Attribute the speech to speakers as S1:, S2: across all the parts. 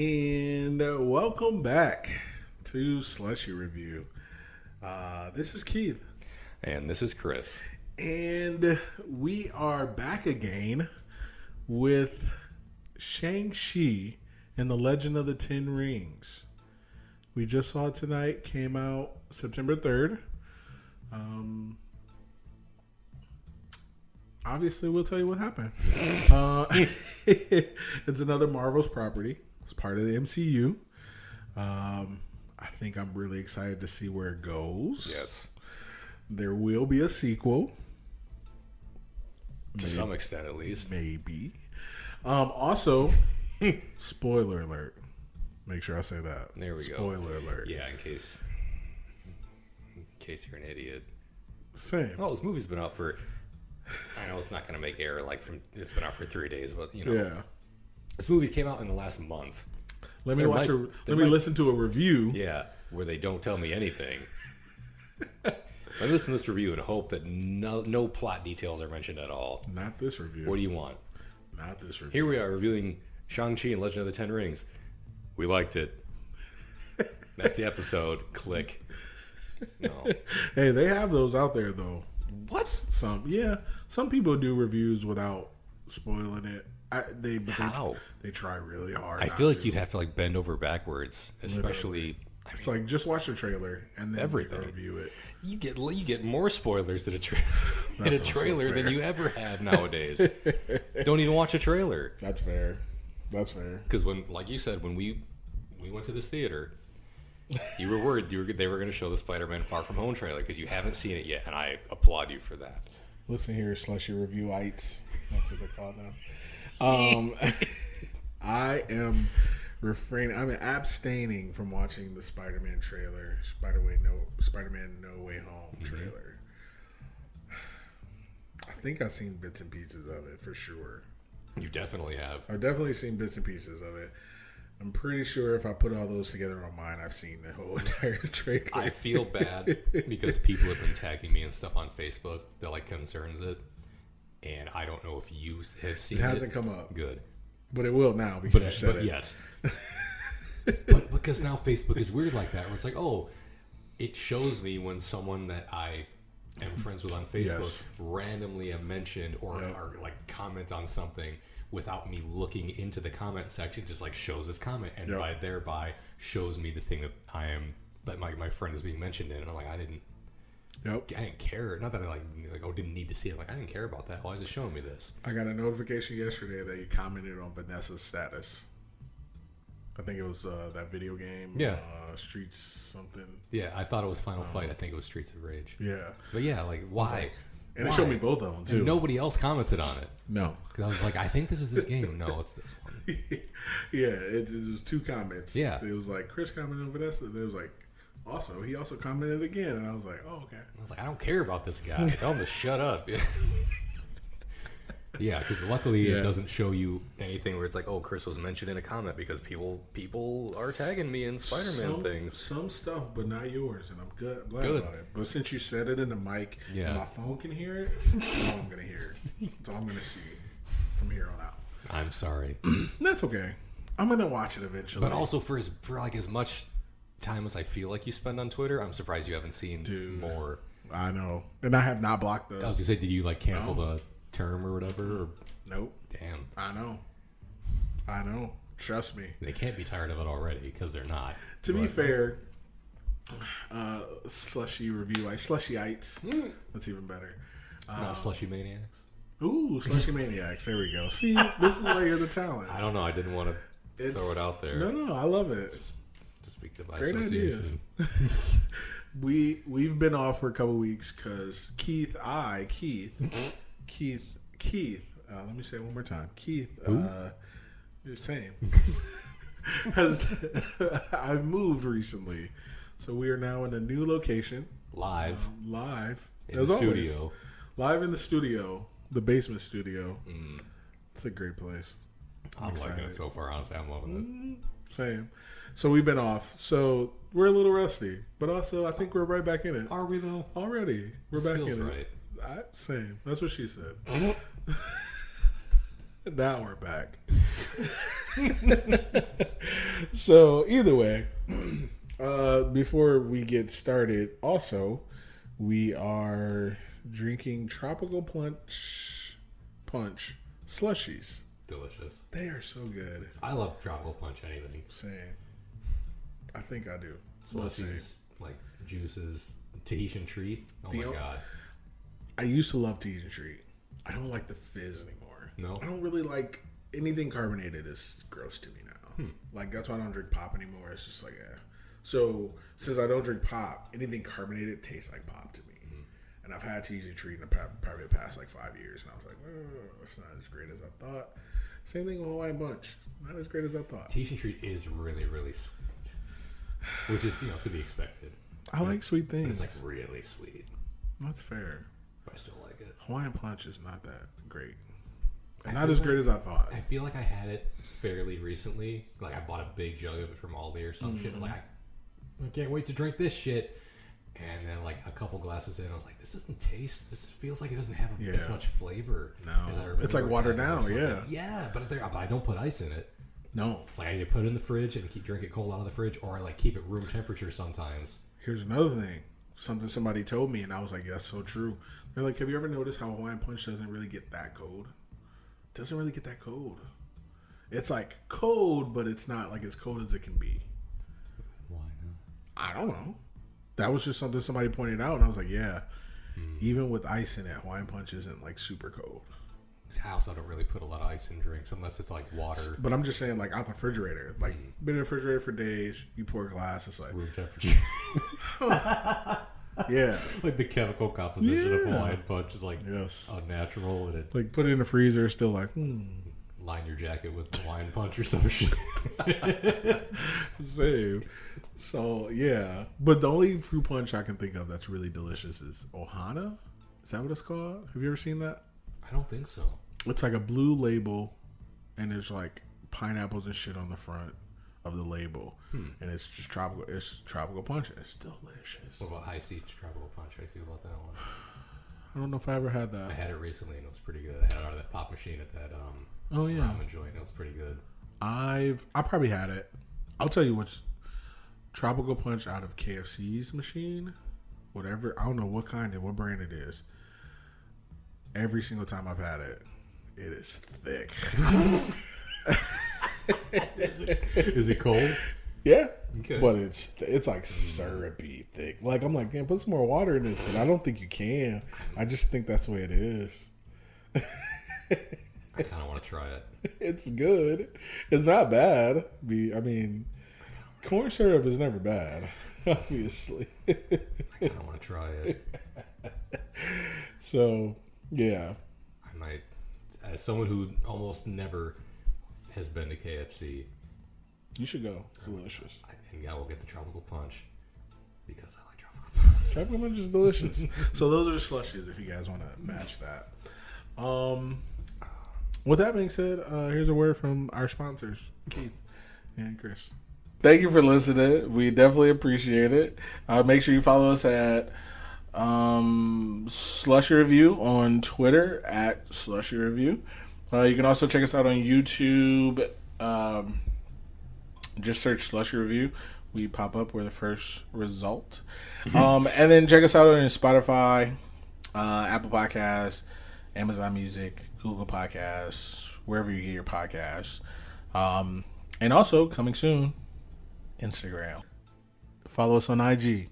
S1: And welcome back to Slushie Review. This is Keith.
S2: And this is Chris.
S1: And we are back again with Shang Chi and the Legend of the Ten Rings. We just saw it tonight. Came out September 3rd. Obviously, we'll tell you what happened. It's another Marvel's property. It's part of the MCU. I think I'm really excited to see where it goes.
S2: Yes.
S1: There will be a sequel.
S2: To some extent, at least.
S1: Maybe. Also, spoiler alert. Make sure I say that.
S2: There we go.
S1: Spoiler alert.
S2: Yeah, in case you're an idiot.
S1: Same.
S2: Well, this movie's been out for... I know it's not going to make air it's been out for 3 days, but you know.
S1: Yeah.
S2: This movie came out in the last month.
S1: Let me listen to a review.
S2: Yeah, where they don't tell me anything. Let me listen to this review and hope that no plot details are mentioned at all.
S1: Not this review.
S2: What do you want?
S1: Not this review.
S2: Here we are reviewing Shang Chi and Legend of the Ten Rings. We liked it. That's the episode. Click. No.
S1: Hey, they have those out there though.
S2: What?
S1: Some people do reviews without spoiling it.
S2: How?
S1: They try really hard.
S2: I feel like you'd have to bend over backwards, especially.
S1: It's like just watch the trailer and then
S2: everything.
S1: Review it.
S2: You get more spoilers in a trailer than you ever have nowadays. Don't even watch a trailer.
S1: That's fair.
S2: Because like you said, when we went to this theater, you were worried they were going to show the Spider-Man Far From Home trailer because you haven't seen it yet, and I applaud you for that.
S1: Listen here, Slushie Review-ites. That's what they're called now. I am abstaining from watching the Spider-Man trailer, Spider-Man No Way Home trailer. I think I've seen bits and pieces of it for sure.
S2: You definitely have.
S1: I've definitely seen bits and pieces of it. I'm pretty sure if I put all those together on mine, I've seen the whole entire trailer.
S2: I feel bad because people have been tagging me and stuff on Facebook that concerns it, and I don't know if you have seen it.
S1: It hasn't come up.
S2: Good.
S1: But it will now because you said it.
S2: Yes. But because now Facebook is weird like that, where it's like, oh, it shows me when someone that I am friends with on Facebook randomly have mentioned or comment on something without me looking into the comment section, just shows this comment and thereby shows me the thing that my friend is being mentioned in, and I'm like, I didn't care. Not that I didn't need to see it. I didn't care about that. Why is it showing me this?
S1: I got a notification yesterday that you commented on Vanessa's status. I think it was that video game.
S2: Yeah.
S1: Streets something.
S2: Yeah, I thought it was Final Fight. I think it was Streets of Rage.
S1: Yeah.
S2: But yeah, why?
S1: And it showed me both of them too.
S2: And nobody else commented on it.
S1: No.
S2: Because I was like, I think this is this game. No, it's this one.
S1: Yeah, it was 2 comments.
S2: Yeah.
S1: It was Chris commented on Vanessa. And it was he also commented again. And I was like, oh, okay.
S2: I was like, I don't care about this guy. Tell him to shut up. Yeah, because luckily it doesn't show you anything where it's like, oh, Chris was mentioned in a comment because people are tagging me in Spider-Man things.
S1: Some stuff, but not yours, and I'm glad about it. But since you said it in the mic, and my phone can hear it, that's all I'm going to hear. That's all I'm going to see from here on out.
S2: I'm sorry.
S1: That's okay. I'm going to watch it eventually.
S2: But also for as much time as I feel like you spend on Twitter, I'm surprised you haven't seen more.
S1: I know. And I have not blocked
S2: I was going to say, did you cancel the term or whatever? Or...
S1: Nope.
S2: Damn.
S1: I know. Trust me.
S2: They can't be tired of it already because they're not.
S1: To be fair, Slushie Review, Slushie-ites. That's even better.
S2: Not Slushie Maniacs.
S1: Ooh, Slushie Maniacs. There we go. See, this is why you're the talent.
S2: I don't know. I didn't want to throw it out there.
S1: No, I love it.
S2: Just speak to my
S1: Great ideas. We've been off for a couple weeks because Keith. Let me say it one more time. Keith, you're saying, I've moved recently, so we are now in a new location.
S2: Live
S1: in the studio. Live in the studio, the basement studio. It's a great place.
S2: I'm liking it so far. Honestly, I'm loving
S1: it. Same. So we've been off. So we're a little rusty, but also I think we're right back in it.
S2: Are we though?
S1: Already, we're back in
S2: right.
S1: it. Same. That's what she said. Now we're back. So either way, before we get started, also we are drinking tropical punch slushies.
S2: Delicious.
S1: They are so good.
S2: I love tropical punch. Anything.
S1: Same. I think I do.
S2: Slushies, like juices, Tahitian treat. Oh my god.
S1: I used to love Tahitian treat. I don't like the fizz anymore.
S2: No.
S1: I don't really like anything carbonated. Is gross to me now. Like that's why I don't drink pop anymore. It's just like So since I don't drink pop, anything carbonated tastes like pop to me. And I've had Tahitian treat in probably the past like 5 years, and I was like, it's not as great as I thought. Same thing with Hawaiian Punch. Not as great as I thought.
S2: Tahitian treat is really, really sweet, which is to be expected.
S1: I like sweet things.
S2: But it's like really sweet.
S1: That's fair.
S2: But I still like it.
S1: Hawaiian Punch is not that great. Not as great as I thought.
S2: I feel like I had it fairly recently. Like I bought a big jug of it from Aldi or some shit. Like I can't wait to drink this shit. And then like a couple glasses in, I was like, this doesn't taste. This feels like it doesn't have as much flavor.
S1: No, it's like watered down.
S2: Yeah, but I don't put ice in it.
S1: No,
S2: like I either put it in the fridge and drink it cold out of the fridge, or I like keep it room temperature sometimes.
S1: Here's another thing. Something somebody told me, and I was like, yeah, that's so true. They're like, have you ever noticed how Hawaiian Punch doesn't really get that cold? It doesn't really get that cold. It's like cold, but it's not like as cold as it can be.
S2: Why not?
S1: I don't know. That was just something somebody pointed out, and I was like, yeah. Even with ice in it, Hawaiian Punch isn't like super cold.
S2: This house, I don't really put a lot of ice in drinks unless it's like water.
S1: But I'm just saying, like out the refrigerator, like been in the refrigerator for days. You pour a glass, it's like
S2: room temperature.
S1: Yeah,
S2: like the chemical composition of Hawaiian Punch is like unnatural, and it
S1: like put it in the freezer, it's still like
S2: line your jacket with Hawaiian Punch or some shit.
S1: Same. So yeah, but the only fruit punch I can think of that's really delicious is Ohana. Is that what it's called? Have you ever seen that?
S2: I don't think so.
S1: It's like a blue label, and there's like pineapples and shit on the front of the label, and it's just tropical. It's tropical punch. And it's delicious.
S2: What about high C tropical punch? How do you feel about that one?
S1: I don't know if I ever had that.
S2: I had it recently, and it was pretty good. I had it out of that pop machine at that ramen joint. It was pretty good. I
S1: probably had it. I'll tell you what's tropical punch out of KFC's machine, whatever. I don't know what kind and what brand it is. Every single time I've had it, it is thick.
S2: Is it cold?
S1: Yeah, okay. But it's like syrupy thick. Like I'm like, man, put some more water in this, but I don't think you can. I just think that's the way it is.
S2: I kind of want to try it.
S1: It's good. It's not bad. I mean, corn syrup is never bad, obviously.
S2: I kind of want to try it.
S1: So, yeah.
S2: I might, as someone who almost never has been to KFC.
S1: You should go. It's delicious.
S2: And I will get the tropical punch because I like tropical punch.
S1: Tropical punch is delicious. So those are the slushies if you guys want to match that. With that being said, here's a word from our sponsors, Keith and Chris. Thank you for listening. We definitely appreciate it. Make sure you follow us at Slushie Review on Twitter at Slushie Review. You can also check us out on YouTube. Just search Slushie Review. We pop up. We're the first result. And then check us out on Spotify, Apple Podcasts, Amazon Music, Google Podcasts, wherever you get your podcasts. And also, coming soon, Instagram. Follow us on IG.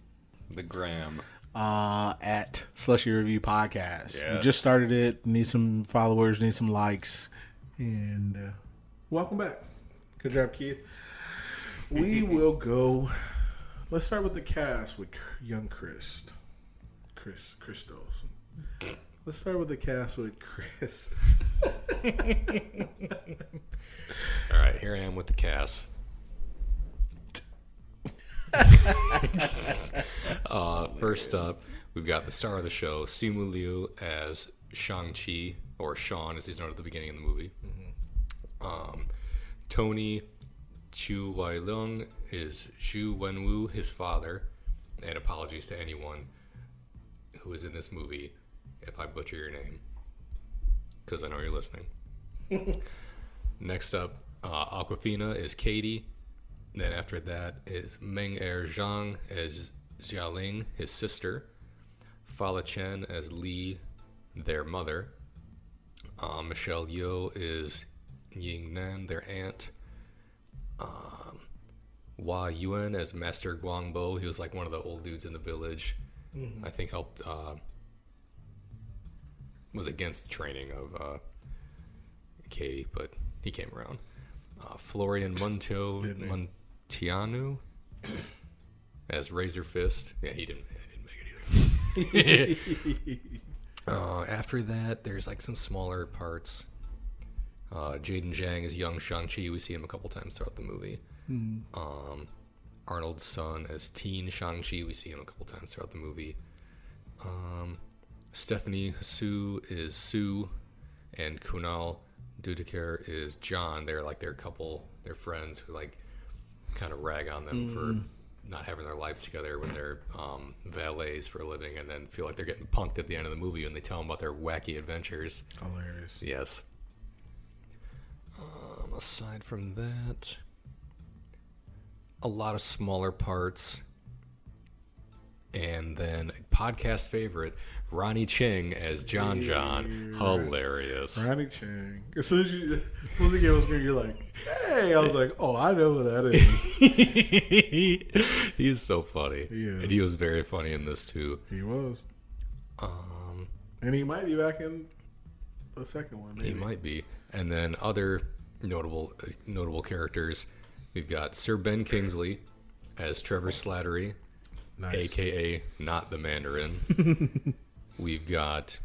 S2: The gram.
S1: At Slushie Review Podcast.
S2: Yes.
S1: We just started it. Need some followers, need some likes. And welcome back. Good job, Keith. We will go. Let's start with the cast with young Christos. Let's start with the cast with Chris.
S2: All right, here I am with the cast. First up, we've got the star of the show, Simu Liu as Shang Chi, or Sean as he's known at the beginning of the movie. Tony Chu Wai Leung is Xu Wenwu, his father. And apologies to anyone who is in this movie if I butcher your name, because I know you're listening. Next up, Aquafina is Katie. Then after that is Meng-Er Zhang as Xiaoling, his sister. Fala Chen as Li, their mother. Michelle Yeoh is Ying Nan, their aunt. Hua Yuan as Master Guangbo. He was like one of the old dudes in the village. Mm-hmm. I think helped, was against the training of Katie, but he came around. Florian Montianu as Razor Fist. Yeah, he didn't make it either. After that, there's like some smaller parts. Jaden Zhang is young Shang Chi. We see him a couple times throughout the movie. Arnold's son as teen Shang Chi. We see him a couple times throughout the movie. Stephanie Su is Sue, and Kunal Dudekar is John. They're like their couple. They're friends who like kind of rag on them for not having their lives together when they're valets for a living, and then feel like they're getting punked at the end of the movie when they tell them about their wacky adventures.
S1: Hilarious.
S2: Yes. Aside from that, a lot of smaller parts. And then podcast favorite, Ronnie Cheng as John. Hilarious.
S1: Ronnie Cheng. As soon as you gave us screen, you're like, hey. I was like, oh, I know who that is.
S2: He is so funny.
S1: He is.
S2: And he was very funny in this too.
S1: He was. And he might be back in the second one. Maybe.
S2: He might be. And then other notable characters. We've got Sir Ben Kingsley as Trevor Slattery. Nice. AKA not the Mandarin. We've got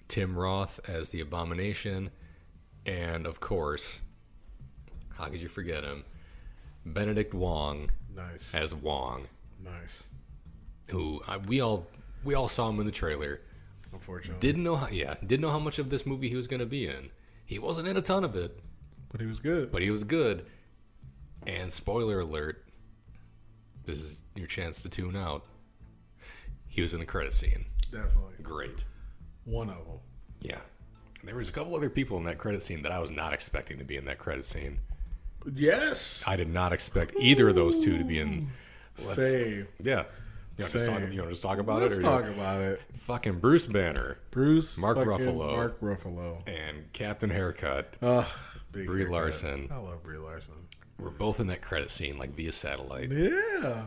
S2: Tim Roth as the Abomination, and of course, how could you forget him? Benedict Wong as Wong.
S1: Nice.
S2: Who we all saw him in the trailer.
S1: Unfortunately,
S2: didn't know how much of this movie he was going to be in. He wasn't in a ton of it,
S1: but he was good.
S2: And spoiler alert. This is your chance to tune out. He was in the credit scene.
S1: Definitely.
S2: Great.
S1: One of them.
S2: Yeah. There was a couple other people in that credit scene that I was not expecting to be in that credit scene.
S1: Yes.
S2: I did not expect either of those two to be in.
S1: Same.
S2: Yeah. You want to just talk about
S1: Let's
S2: it?
S1: Talk about it.
S2: Fucking Bruce Banner.
S1: Mark Ruffalo.
S2: And Captain Haircut. Brie Larson.
S1: I love Brie Larson.
S2: We're both in that credit scene, like via satellite.
S1: Yeah.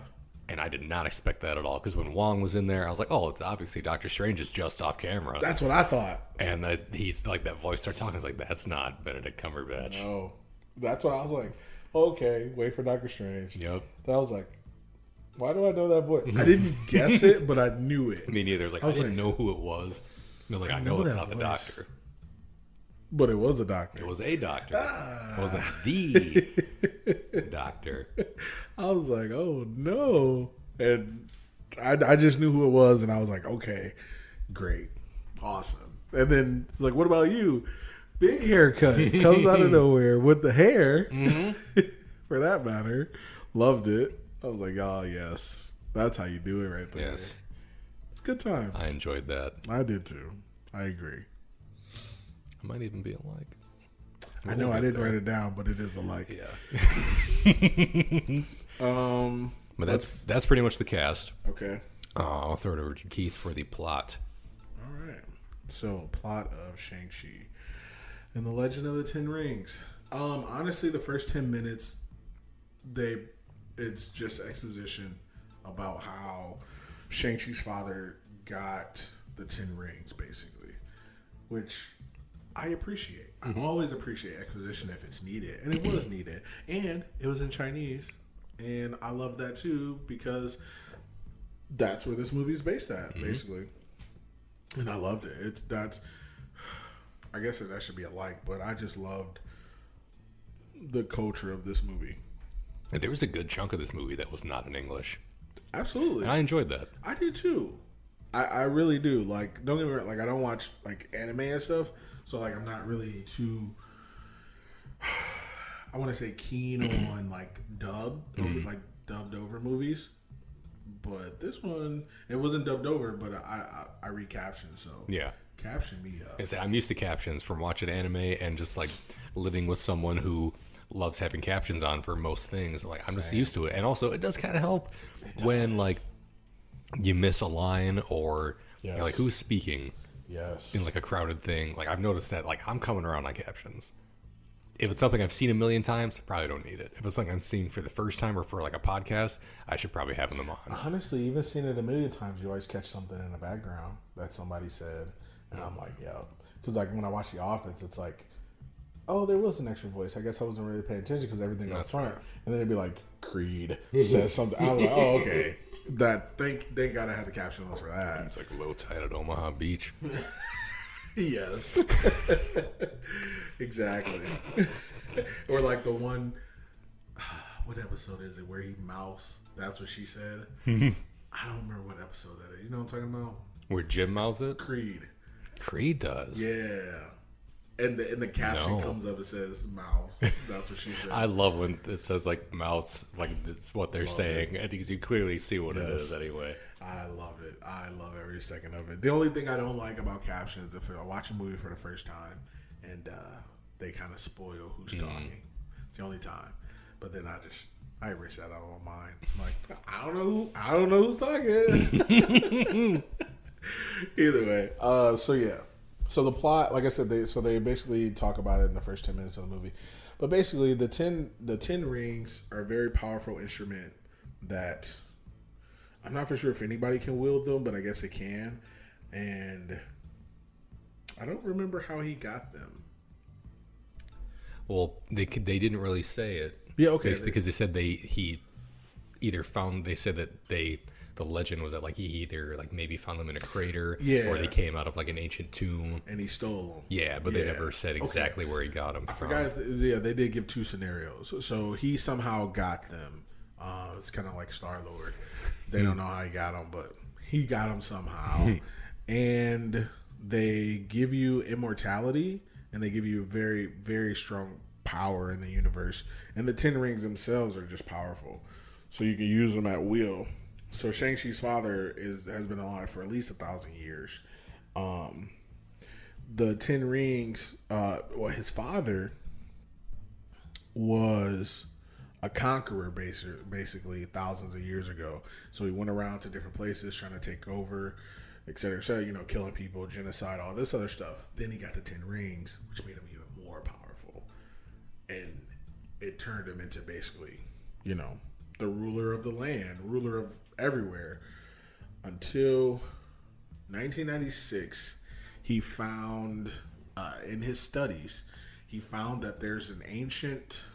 S2: And I did not expect that at all, because when Wong was in there, I was like, oh, it's obviously Doctor Strange is just off camera.
S1: That's what I thought.
S2: And he's like, that voice started talking. I was like, that's not Benedict Cumberbatch.
S1: No. That's what I was like, okay, wait for Doctor Strange.
S2: Yep.
S1: I was like, why do I know that voice? I didn't guess it, but I knew it.
S2: Me neither. I didn't know who it was. I was like, I know it's not the Doctor.
S1: But it was a doctor.
S2: It was a doctor. It wasn't the doctor.
S1: I was like, oh no. And I just knew who it was, and I was like, okay, great. Awesome. And then it's like, what about you? Big haircut. Comes out of nowhere with the hair. Mm-hmm. For that matter. Loved it. I was like, oh yes. That's how you do it right there.
S2: Yes.
S1: It's good times.
S2: I enjoyed that.
S1: I did too. I agree.
S2: It might even be alike.
S1: I know I didn't write it down, but it is alike.
S2: Yeah. But that's pretty much the cast.
S1: Okay.
S2: I'll throw it over to Keith for the plot.
S1: All right. So, plot of Shang-Chi and the Legend of the Ten Rings. Honestly, the first 10 minutes, it's just exposition about how Shang-Chi's father got the 10 rings, basically, which I appreciate. I always appreciate exposition if it's needed, and it was needed, and it was in Chinese, and I love that too because that's where this movie's based at, basically, and I loved it. I guess that should be a like, but I just loved the culture of this movie.
S2: And there was a good chunk of this movie that was not in English.
S1: Absolutely,
S2: and I enjoyed that.
S1: I did too. I really do. Like, don't get me wrong. Like, I don't watch like anime and stuff. So, like, I'm not really too, I want to say keen on, like, dubbed over movies. But this one, it wasn't dubbed over, but I recaptioned, so.
S2: Yeah.
S1: Caption me up.
S2: I'm used to captions from watching anime and just, like, living with someone who loves having captions on for most things. Like I'm just used to it, and also it does kind of help when like you miss a line or you're like who's speaking in like a crowded thing. Like I've noticed that like I'm coming around on captions. If it's something I've seen a million times, probably don't need it. If it's something I'm seeing for the first time or for like a podcast, I should probably have them on.
S1: Honestly, even seeing it a million times, you always catch something in the background that somebody said, and I'm like, yeah. Because like when I watch The Office, it's like, oh, there was an extra voice. I guess I wasn't really paying attention because everything up front, and then it'd be like Creed says something. I was like, oh, okay. That thank God I had the captions for that.
S2: It's like low tide at Omaha Beach.
S1: Yes. Exactly. Or like the one, what episode is it where he mouths? That's what she said. I don't remember what episode that is. You know what I'm talking about?
S2: Where Jim mouths it?
S1: Creed.
S2: Creed does.
S1: Yeah. And the caption comes up and says mouths. That's what she said.
S2: I love when it says like mouths, like it's what they're saying, and because you clearly see what it is anyway.
S1: I love it. I love every second of it. The only thing I don't like about captions is if I watch a movie for the first time and they kind of spoil who's talking. It's the only time. But then I erase that out of my mind. I'm like, I don't know who's talking. Either way. So yeah. So the plot, like I said, they basically talk about it in the first 10 minutes of the movie. But basically the 10 rings are a very powerful instrument that I'm not for sure if anybody can wield them, but I guess it can. And I don't remember how he got them.
S2: Well, they didn't really say it.
S1: Yeah, okay.
S2: Because they said he either found, they said that the legend was that like he either like maybe found them in a crater or they came out of like an ancient tomb.
S1: And he stole them.
S2: Yeah, but they never said exactly where he got them from.
S1: I forgot they did give two scenarios. So he somehow got them. It's kind of like Star-Lord. They don't know how he got them, but he got them somehow. And they give you immortality, and they give you a very, very strong power in the universe. And the 10 rings themselves are just powerful. So you can use them at will. So Shang-Chi's father has been alive for at least 1,000 years. The 10 rings, his father was a conqueror basically thousands of years ago. So he went around to different places trying to take over, et cetera, killing people, genocide, all this other stuff. Then he got the 10 rings, which made him even more powerful. And it turned him into basically, the ruler of the land, ruler of everywhere. Until 1996, he found, in his studies, he found that there's an ancient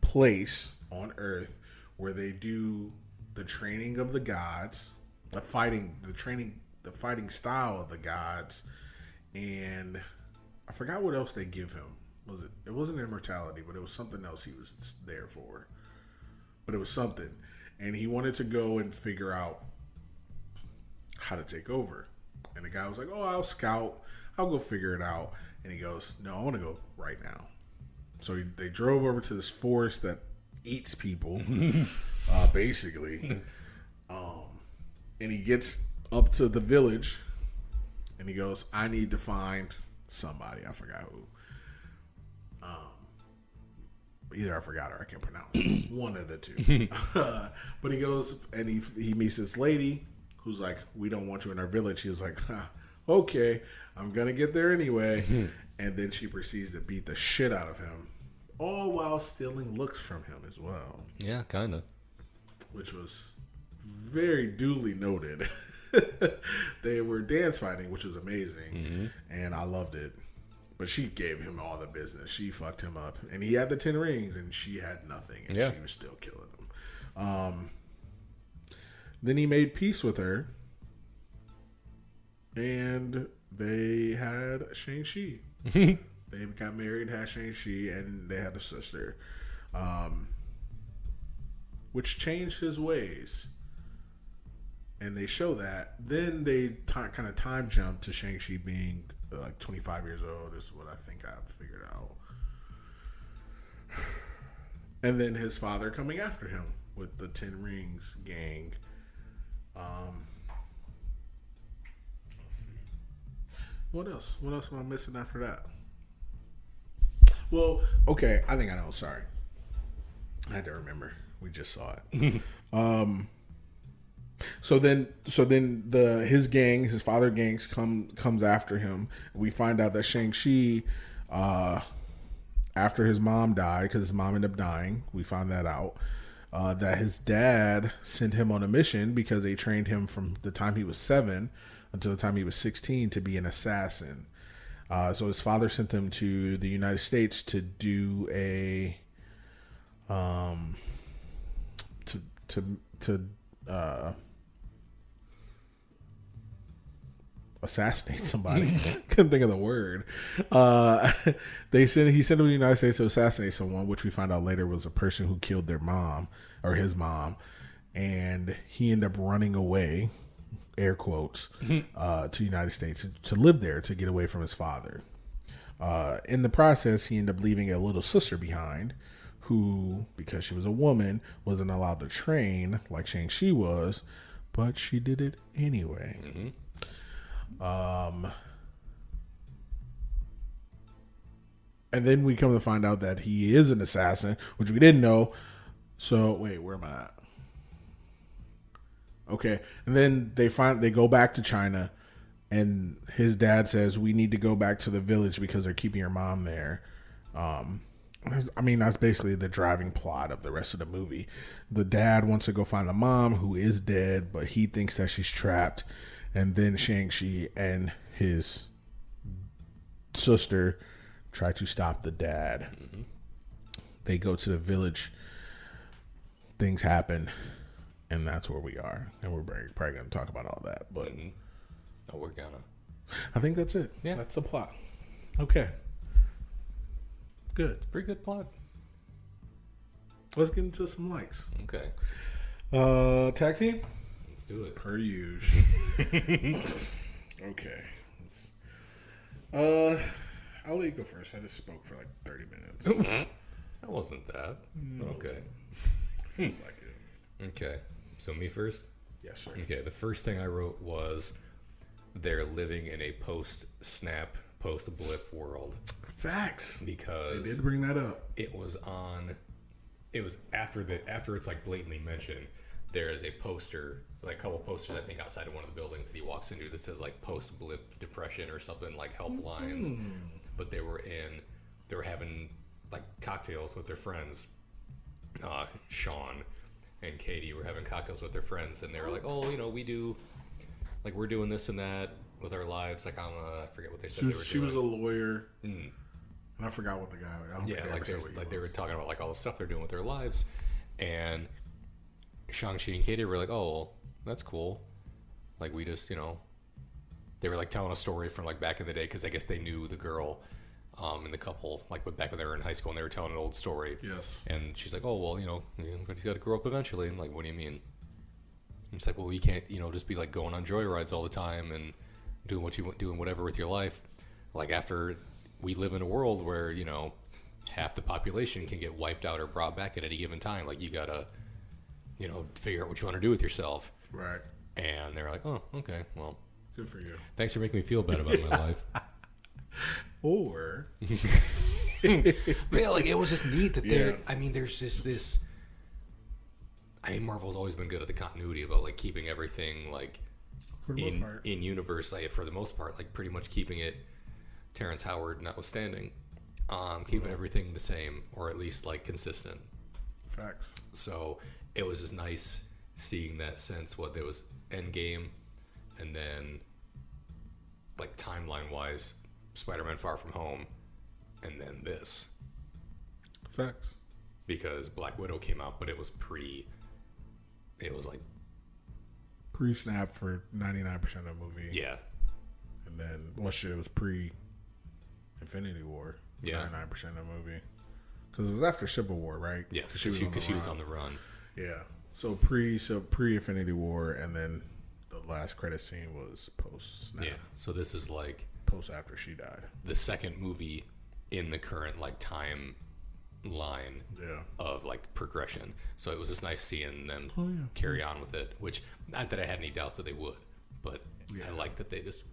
S1: place on Earth where they do the training of the gods, the fighting style of the gods, and I forgot what else they give him. It wasn't immortality, but it was something else he was there for. But it was something. And he wanted to go and figure out how to take over. And the guy was like, oh, I'll scout. I'll go figure it out. And he goes, no, I want to go right now. So they drove over to this forest that eats people, basically. And he gets up to the village, and he goes, I need to find somebody. I forgot who. Either I forgot or I can't pronounce. One of the two. But he goes, and he meets this lady who's like, we don't want you in our village. He was like, okay, I'm going to get there anyway. And then she proceeds to beat the shit out of him, all while stealing looks from him as well.
S2: Yeah, kind of.
S1: Which was very duly noted. They were dance fighting, which was amazing. And I loved it. But she gave him all the business. She fucked him up. And he had the 10 rings, and she had nothing. And she was still killing him. Then he made peace with her. And they had Shang-Chi. They got married, had Shang-Chi, and they had a sister. Which changed his ways. And they show that. Then they kind of time jump to Shang-Chi being like 25 years old is what I think I've figured out. And then his father coming after him with the 10 Rings gang. What else? What else am I missing after that? Well, okay, I think I know. Sorry. I had to remember. We just saw it. So then his gang, his father gangs comes after him. We find out that Shang-Chi, after his mom died, because his mom ended up dying, we found that out, that his dad sent him on a mission because they trained him from the time he was 7 until the time he was 16 to be an assassin. So his father sent him to the United States to do a assassinate somebody. Couldn't think of the word. He sent him to the United States to assassinate someone, which we found out later was a person who killed their mom or his mom, and he ended up running away, air quotes, to the United States to live there to get away from his father. In the process, he ended up leaving a little sister behind, who, because she was a woman, wasn't allowed to train like Shang-Chi was, but she did it anyway. And then we come to find out that he is an assassin, which we didn't know. So wait, where am I at? Okay, and then they go back to China, and his dad says, we need to go back to the village because they're keeping your mom there. I mean, that's basically the driving plot of the rest of the movie. The dad wants to go find the mom, who is dead, but he thinks that she's trapped. And then Shang-Chi and his sister try to stop the dad. They go to the village. Things happen. And that's where we are. And we're probably going to talk about all that. But
S2: Oh, we're gonna.
S1: I think that's it.
S2: Yeah.
S1: That's the plot. Okay. Good.
S2: Pretty good plot.
S1: Let's get into some likes.
S2: Okay.
S1: Tag team?
S2: Let's do it.
S1: Per usual. Okay. I'll let you go first. I just spoke for like 30 minutes.
S2: That wasn't that. Okay.
S1: Feels like it.
S2: Okay. So me first?
S1: Yes, sir.
S2: Okay. The first thing I wrote was they're living in a post-snap, post-blip world.
S1: Facts.
S2: Because
S1: they did bring that up.
S2: It was after it's like blatantly mentioned. There is a poster, like a couple posters, I think, outside of one of the buildings that he walks into that says like post-blip depression or something, like helplines. But they were having like cocktails with their friends. Sean and Katie were having cocktails with their friends, and they were like, "Oh, we do, like, we're doing this and that with our lives." Like, I forget what they said.
S1: She was a lawyer, and I forgot what the guy.
S2: They were talking about like all the stuff they're doing with their lives, and Shang-Chi and Katie were like, "Oh, well, that's cool." Like, we just, they were like telling a story from like back in the day because I guess they knew the girl. And the couple, like back when they were in high school, and they were telling an old story.
S1: Yes.
S2: And she's like, "Oh, well, but he's got to grow up eventually." And like, "What do you mean?" And it's like, "Well, you can't, just be like going on joyrides all the time and doing whatever with your life. Like, after we live in a world where half the population can get wiped out or brought back at any given time. Like, you gotta, figure out what you want to do with yourself."
S1: Right.
S2: And they're like, "Oh, okay, well,
S1: good for you.
S2: Thanks for making me feel bad about my life."
S1: Or
S2: yeah, like, it was just neat that there's just this. Marvel's always been good at the continuity about like keeping everything like
S1: for the most part
S2: in universe, like, for the most part, like pretty much keeping it, Terrence Howard notwithstanding, keeping everything the same or at least like consistent.
S1: Facts.
S2: So it was just nice seeing that sense. What there was Endgame, and then like timeline wise, Spider-Man Far From Home, and then this.
S1: Facts.
S2: Because Black Widow came out, but it was like
S1: pre-snap for 99% of the movie.
S2: Yeah.
S1: And then, it was pre-Infinity War.
S2: Yeah.
S1: 99% of the movie. Because it was after Civil War, right?
S2: Yes, because she was on the run.
S1: Yeah. So pre-Infinity War, and then the last credit scene was post-snap.
S2: Yeah. So this is like
S1: post after she died.
S2: The second movie in the current like time line of like progression. So it was just nice seeing them carry on with it, which not that I had any doubts that they would, but I like that they just,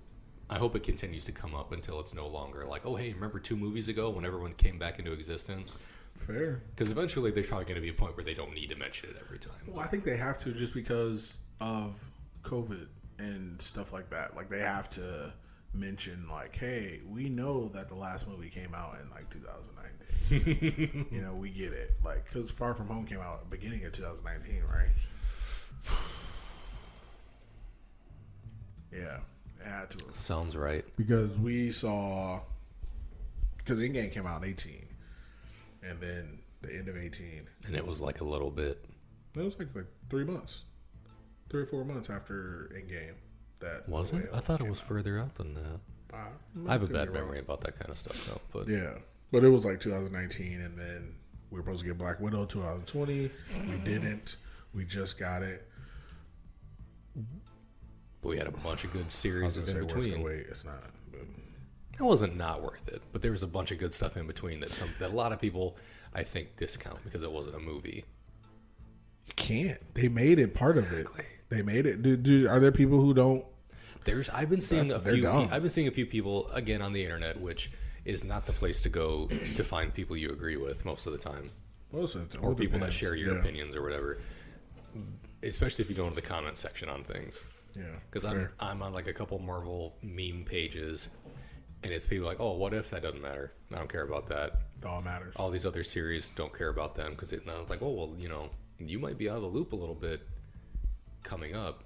S2: I hope it continues to come up until it's no longer like, oh, hey, remember 2 movies ago when everyone came back into existence?
S1: Fair.
S2: Because eventually there's probably going to be a point where they don't need to mention it every time.
S1: Well, I think they have to just because of COVID and stuff like that. Like, they have to mention, like, hey, we know that the last movie came out in, like, 2019. You know, we get it. Like, because Far From Home came out at the beginning of 2019, right? Yeah, it had to.
S2: Sounds right.
S1: Because we saw... Because Endgame came out in 18. And then the end of 18.
S2: And it was like a little bit.
S1: It was like 3 months. 3 or 4 months after Endgame. That
S2: was it? I thought it was further out than that. I have a bad memory about that kind of stuff, though. But
S1: yeah. But it was like 2019, and then we were supposed to get Black Widow 2020. We didn't. We just got it.
S2: But we had a bunch of good series in between.
S1: Worth the wait. It's not. But.
S2: It wasn't not worth it, but there was a bunch of good stuff in between that a lot of people, I think, discount because it wasn't a movie.
S1: You can't. They made it part of it. They made it. Dude, are there people who don't?
S2: I've been seeing a few people again on the internet, which is not the place to go to find people you agree with most of the time, or people that share your opinions or whatever. Especially if you go into the comment section on things.
S1: Yeah,
S2: because I'm on like a couple Marvel meme pages, and it's people like, oh, what if that doesn't matter? I don't care about that.
S1: It all matters.
S2: All these other series don't care about them because I was like, oh well, you know, you might be out of the loop a little bit coming up.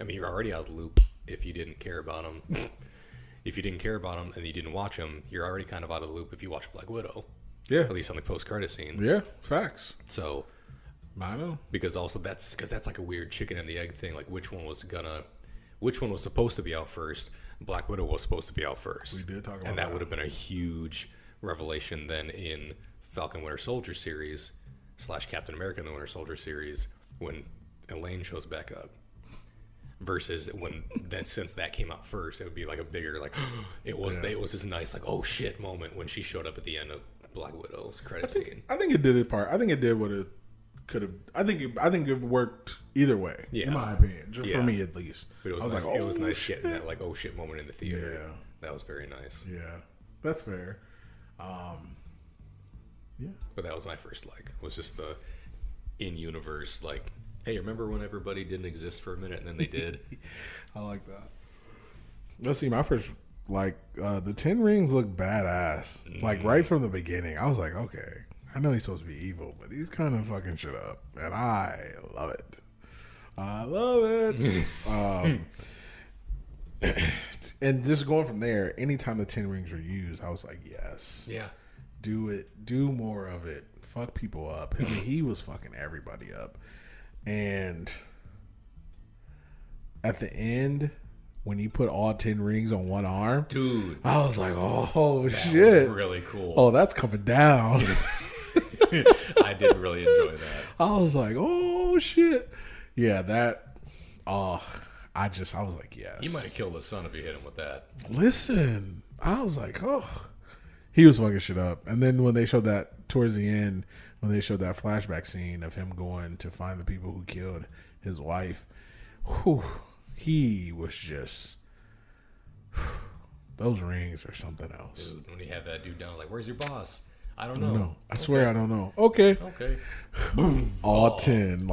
S2: I mean, you're already out of the loop if you didn't care about them. If you didn't care about them and you didn't watch them, you're already kind of out of the loop if you watch Black Widow. Yeah. At least on the post-credit scene.
S1: Yeah, facts.
S2: So,
S1: I know.
S2: Because that's like a weird chicken and the egg thing. Like, which one was supposed to be out first? Black Widow was supposed to be out first.
S1: We did talk about that.
S2: And that would have been a huge revelation then in Falcon Winter Soldier series / Captain America and the Winter Soldier series when Elaine shows back up. Versus since that came out first, it would be like a bigger it was this nice oh shit moment when she showed up at the end of Black Widow's credit scene.
S1: I think it did its part. I think it did what it could have. I think it worked either way. Yeah. In my opinion, just for me at least.
S2: But it was nice. It was nice getting that oh shit moment in the theater. Yeah, that was very nice.
S1: Yeah, that's fair. Yeah,
S2: but that was my first was just the in universe hey, remember when everybody didn't exist for a minute and then they did?
S1: I like that. Let's see, my first, the 10 rings look badass. Right from the beginning. I was like, okay, I know he's supposed to be evil, but he's kind of fucking shit up. And I love it. I love it. And just going from there, anytime the 10 rings were used, I was like, yes.
S2: Yeah.
S1: Do it. Do more of it. Fuck people up. I mean, he was fucking everybody up. And at the end, when he put all 10 rings on one arm,
S2: dude,
S1: I was like, "Oh
S2: that
S1: shit,
S2: was really cool."
S1: Oh, that's coming down.
S2: I did really enjoy that.
S1: I was like, "Oh shit, yeah." That, I was like, "Yes."
S2: He might have killed his son if he hit him with that.
S1: Listen, I was like, "Oh," he was fucking shit up. And then when they showed that towards the end. When they showed that flashback scene of him going to find the people who killed his wife, he was just... those rings are something else.
S2: Dude, when he had that dude down, where's your boss? I don't know.
S1: I swear I don't know. Okay.
S2: Boom.
S1: All 10.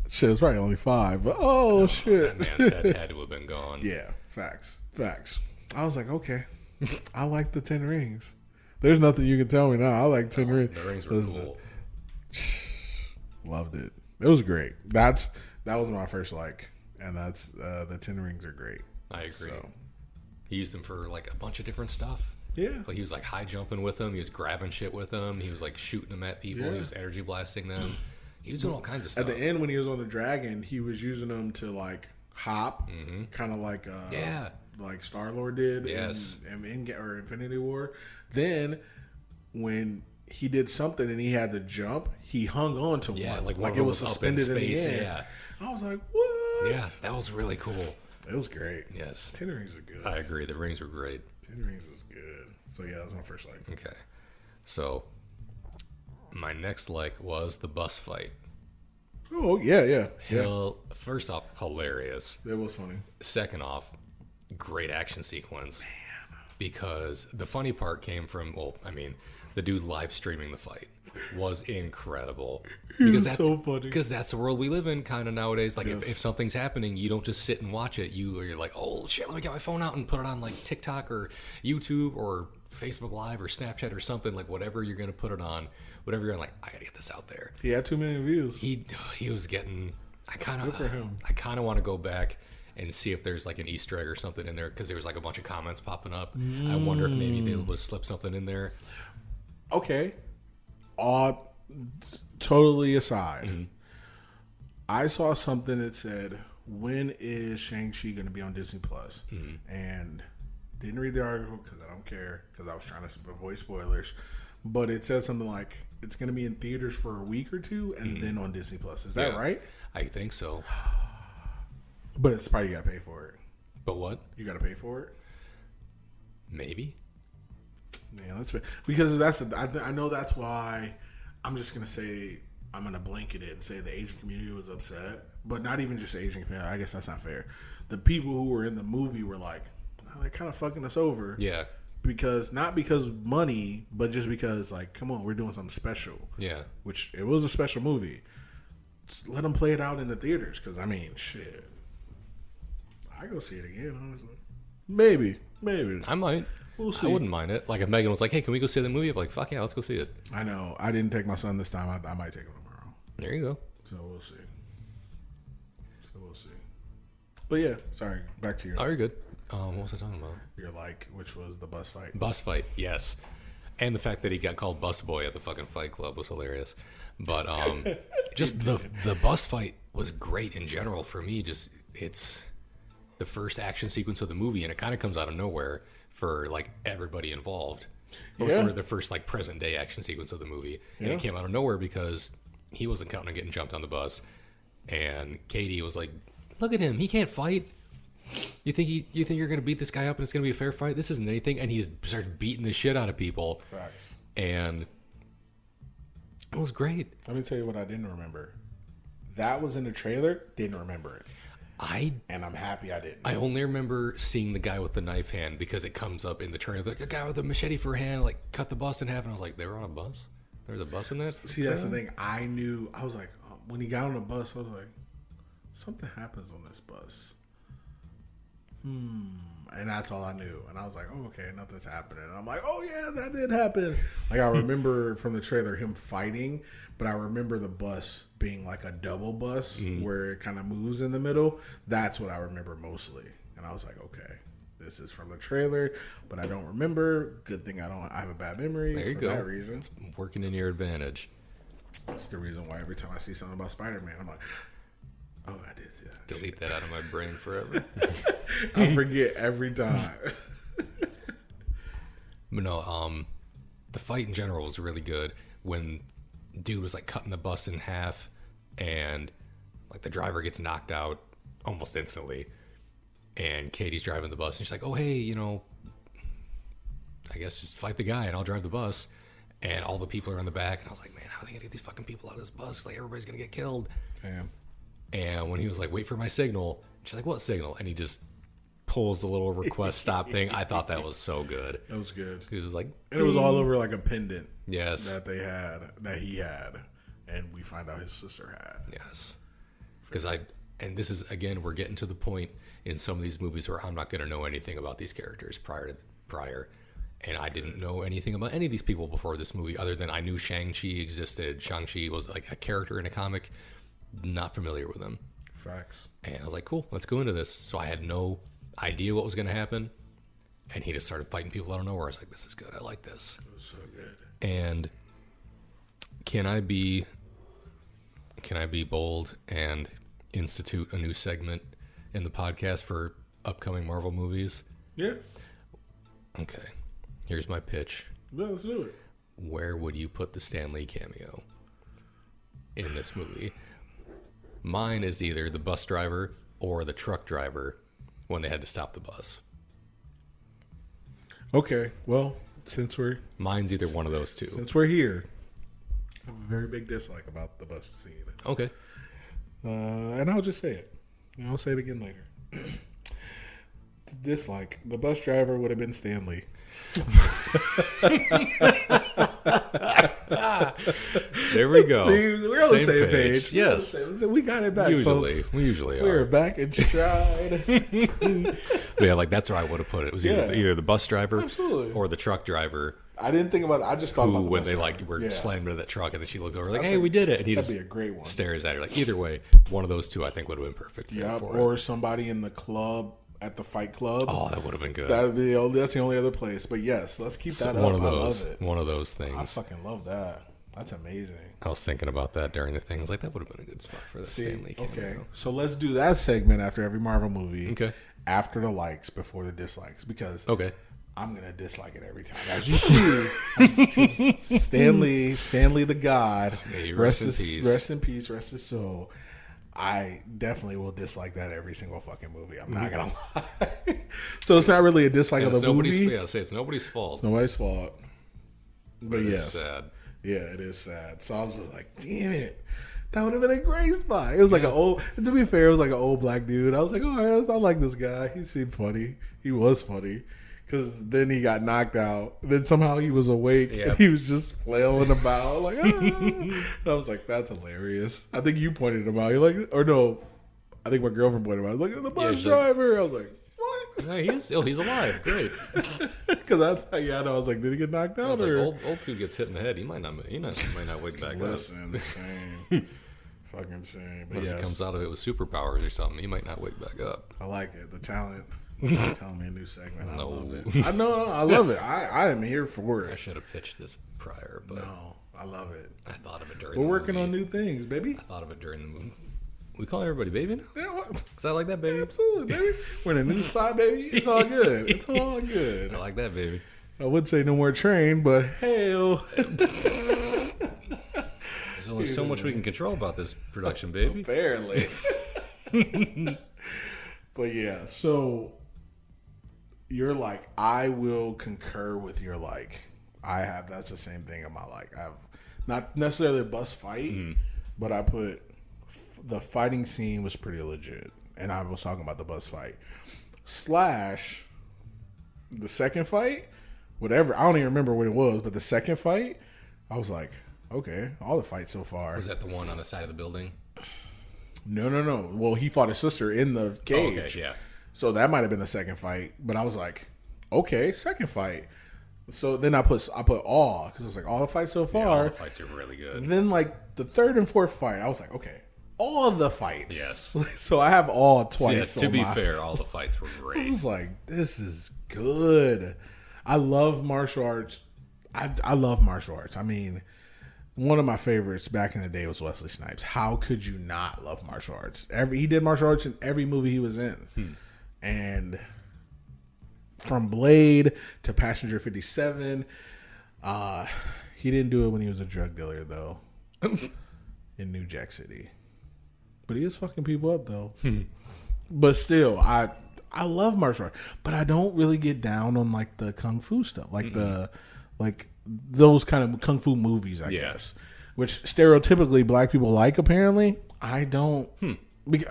S1: Shit, it's probably only 5, but shit.
S2: That man's head had to have been gone.
S1: Yeah, facts. I was like, okay. I like the 10 rings. There's nothing you can tell me now. I like 10 rings.
S2: The rings were cool.
S1: Loved it. It was great. That was my first and that's the 10 rings are great.
S2: I agree. So. He used them for a bunch of different stuff.
S1: Yeah.
S2: He was high jumping with them. He was grabbing shit with them. He was shooting them at people. Yeah. He was energy blasting them. He was doing all kinds of stuff.
S1: At the end when he was on the dragon, he was using them to hop, kind of like Star-Lord did in Infinity War. Then, when he did something and he had to jump, he hung on to one. Like it was suspended in the air. Yeah. I was like, what?
S2: Yeah, that was really cool.
S1: It was great.
S2: Yes.
S1: 10 rings are good.
S2: I agree. The rings were great.
S1: 10 rings was good. So, yeah, that was my first like.
S2: Okay. So, my next was the bus fight.
S1: Oh, yeah.
S2: First off, hilarious.
S1: It was funny.
S2: Second off, great action sequence. Man. Because the funny part came from, the the dude live streaming the fight was incredible. Because that's
S1: so funny.
S2: Because that's the world we live in kind of nowadays. Like if something's happening, you don't just sit and watch it. You're like, oh shit, let me get my phone out and put it on like TikTok or YouTube or Facebook Live or Snapchat or something, like whatever you're going to put it on, whatever you're like, I got to get this out there.
S1: He had too many views.
S2: He was getting, I kind
S1: Good for him.
S2: of want to go back and see if there's like an Easter egg or something in there, because there was like a bunch of comments popping up. I wonder if maybe they would slip something in there.
S1: Okay. Totally aside, I saw something that said, when is Shang Chi going to be on Disney Plus? And didn't read the article because I don't care, because I was trying to avoid spoilers. But it said something like it's going to be in theaters for a week or two and then on Disney Plus. Is that right?
S2: I think so.
S1: But it's probably you got to pay for it.
S2: But what?
S1: You got to pay for it?
S2: Maybe.
S1: Yeah, that's fair. Because I know that's why I'm just going to say, I'm going to blanket it and say the Asian community was upset. But not even just the Asian community. I guess that's not fair. The people who were in the movie were like, oh, they're kind of fucking us over.
S2: Yeah.
S1: Not because money, but just because, like, come on, we're doing something special.
S2: Yeah.
S1: Which, it was a special movie. Just let them play it out in the theaters. Because, I mean, shit. I go see it again, honestly. Maybe.
S2: I might.
S1: We'll see.
S2: I wouldn't mind it. Like if Megan was like, hey, can we go see the movie? I'm like, fuck yeah, let's go see it.
S1: I know. I didn't take my son this time. I might take him tomorrow.
S2: There you go.
S1: So we'll see. But yeah, sorry. Back to your...
S2: Oh, you're good. What was I talking about?
S1: Your which was the bus fight.
S2: Bus fight, yes. And the fact that he got called Bus Boy at the fucking Fight Club was hilarious. But just the bus fight was great in general for me. Just it's the first action sequence of the movie, and it kind of comes out of nowhere for like everybody involved. Or the first like present day action sequence of the movie, and it came out of nowhere because he wasn't counting on getting jumped on the bus, and Katie was like, "Look at him, he can't fight. You think you're gonna beat this guy up and it's gonna be a fair fight? This isn't anything." And he starts beating the shit out of people.
S1: Facts.
S2: And it was great.
S1: Let me tell you what I didn't remember. That was in the trailer. Didn't remember it. And I'm happy I didn't.
S2: I only remember seeing the guy with the knife hand because it comes up in the trailer. Like a guy with a machete for a hand, like cut the bus in half. And I was like, they were on a bus? There was a bus in that?
S1: See, that's the thing. I was like, when he got on the bus, I was like, something happens on this bus. And that's all I knew. And I was like, oh, okay, nothing's happening. And I'm like, oh, yeah, that did happen. Like, I remember from the trailer him fighting, but I remember the bus being like a double bus where it kind of moves in the middle. That's what I remember mostly. And I was like, okay, this is from the trailer, but I don't remember. Good thing I have a bad memory for that reason.
S2: It's working in your advantage.
S1: That's the reason why every time I see something about Spider-Man, I'm like, oh, I did see that.
S2: Delete that out of my brain forever.
S1: I forget every time.
S2: But no, the fight in general was really good. When dude was like cutting the bus in half, and like the driver gets knocked out almost instantly, and Katie's driving the bus, and she's like, "Oh hey, I guess just fight the guy, and I'll drive the bus." And all the people are in the back, and I was like, "Man, how are they gonna get these fucking people out of this bus? Like everybody's gonna get killed."
S1: Damn.
S2: And when he was like, "Wait for my signal," she's like, "What signal?" And he just pulls the little request stop thing. I thought that was so good.
S1: That was good.
S2: He was like,
S1: and it was all over like a pendant.
S2: Yes.
S1: That he had, and we find out his sister had.
S2: Yes. Because and this is again, we're getting to the point in some of these movies where I'm not going to know anything about these characters prior, and I didn't know anything about any of these people before this movie, other than I knew Shang-Chi existed. Shang-Chi was like a character in a comic. Not familiar with him.
S1: Facts. And
S2: I was like, cool, let's go into this. So I had no idea what was going to happen, and he just started fighting people out of nowhere. I was like, this is good. I like this.
S1: It was so good.
S2: And can I be bold and institute a new segment in the podcast for upcoming Marvel movies?
S1: Yeah.
S2: Okay. Here's my pitch.
S1: Yeah, let's do it.
S2: Where would you put the Stan Lee cameo in this movie? Mine is either the bus driver or the truck driver when they had to stop the bus.
S1: Okay, well,
S2: mine's either one of those two.
S1: Since we're here, I have a very big dislike about the bus scene.
S2: Okay.
S1: And I'll just say it. And I'll say it again later. Dislike. The bus driver would have been Stan Lee.
S2: There we go.
S1: See, we're on the same page.
S2: Yes.
S1: We got it back, folks.
S2: We usually are.
S1: We're back in stride.
S2: But yeah, like that's where I would have put it. It was either the bus driver or the truck driver.
S1: I didn't think about it. I just thought about the
S2: when
S1: bus
S2: they
S1: driver.
S2: like were slammed into that truck, and then she looked over like, "Hey, we did it!" And he
S1: that'd
S2: just
S1: be a great one.
S2: stares at her. Like either way, one of those two I think would have been perfect.
S1: Yep.
S2: For
S1: Or
S2: it.
S1: somebody in the club at the Fight Club.
S2: Oh, that would have been good.
S1: That'd be that's the only other place. But yes, let's keep that up.
S2: One of those.
S1: I love it.
S2: One of those things.
S1: I fucking love that. That's amazing.
S2: I was thinking about that during the things. Like that would have been a good spot for the Stanley cameo.
S1: Okay, so let's do that segment after every Marvel movie.
S2: Okay.
S1: After the likes, before the dislikes, because I'm gonna dislike it every time. As you see, Stanley the God, rest in peace, rest his soul. I definitely will dislike that every single fucking movie. I'm not gonna lie. So it's not really a dislike of the movie.
S2: Yeah, say it's nobody's fault.
S1: It's nobody's fault. But yes,
S2: sad.
S1: Yeah, it is sad. So I was just like, damn it. That would have been a great spot. It was like an old, to be fair, it was like an old black dude. I was like, oh, I like this guy. He seemed funny. He was funny. Because then he got knocked out. Then somehow he was awake. And he was just flailing about. Like, and I was like, that's hilarious. I think you pointed him out. You're like, or no, I think my girlfriend pointed him out. I was like, the bus driver. I was like, what?
S2: No, he's alive. Great.
S1: Because I thought, I was like, did he get knocked out?
S2: Or like, old dude gets hit in the head. He might not wake back up.
S1: Insane. Fucking insane. But
S2: he comes out of it with superpowers or something. He might not wake back up.
S1: I like it. The talent. Telling me a new segment. I love it. I know. I love it. I am here for it.
S2: I should have pitched this prior, but
S1: no, I love it.
S2: I thought of it during.
S1: We're working on new things, baby.
S2: I thought of it during the movie. We call everybody baby now?
S1: Yeah, what?
S2: Because I like that, baby.
S1: Absolutely, baby. We're in a new spot, baby. It's all good. It's all good.
S2: I like that, baby.
S1: I would say no more train, but hell.
S2: There's only so much we can control about this production, baby.
S1: Apparently. But yeah, so you're like, I will concur with your like. That's the same thing in my like. I have not necessarily a bus fight, but I put the fighting scene was pretty legit. And I was talking about the bus fight. / the second fight, whatever. I don't even remember what it was, but the second fight, I was like, okay, all the fights so far.
S2: Was that the one on the side of the building?
S1: No. Well, he fought his sister in the cage.
S2: Oh, okay, yeah.
S1: So that might have been the second fight. But I was like, okay, second fight. So then I put all, because it was like all the fights so far.
S2: Yeah, all the fights are really good.
S1: Then like the third and fourth fight, I was like, okay, all the fights.
S2: Yes.
S1: So I have all twice.
S2: So, yeah, to be fair, all the fights were great.
S1: I was like, this is good. I love martial arts. I love martial arts. I mean, one of my favorites back in the day was Wesley Snipes. How could you not love martial arts? He did martial arts in every movie he was in. And from Blade to Passenger 57, he didn't do it when he was a drug dealer, though, in New Jack City. But he is fucking people up, though. But still, I love martial arts, but I don't really get down on like the kung fu stuff, like those kind of kung fu movies, I guess, which stereotypically black people like. Apparently, I don't.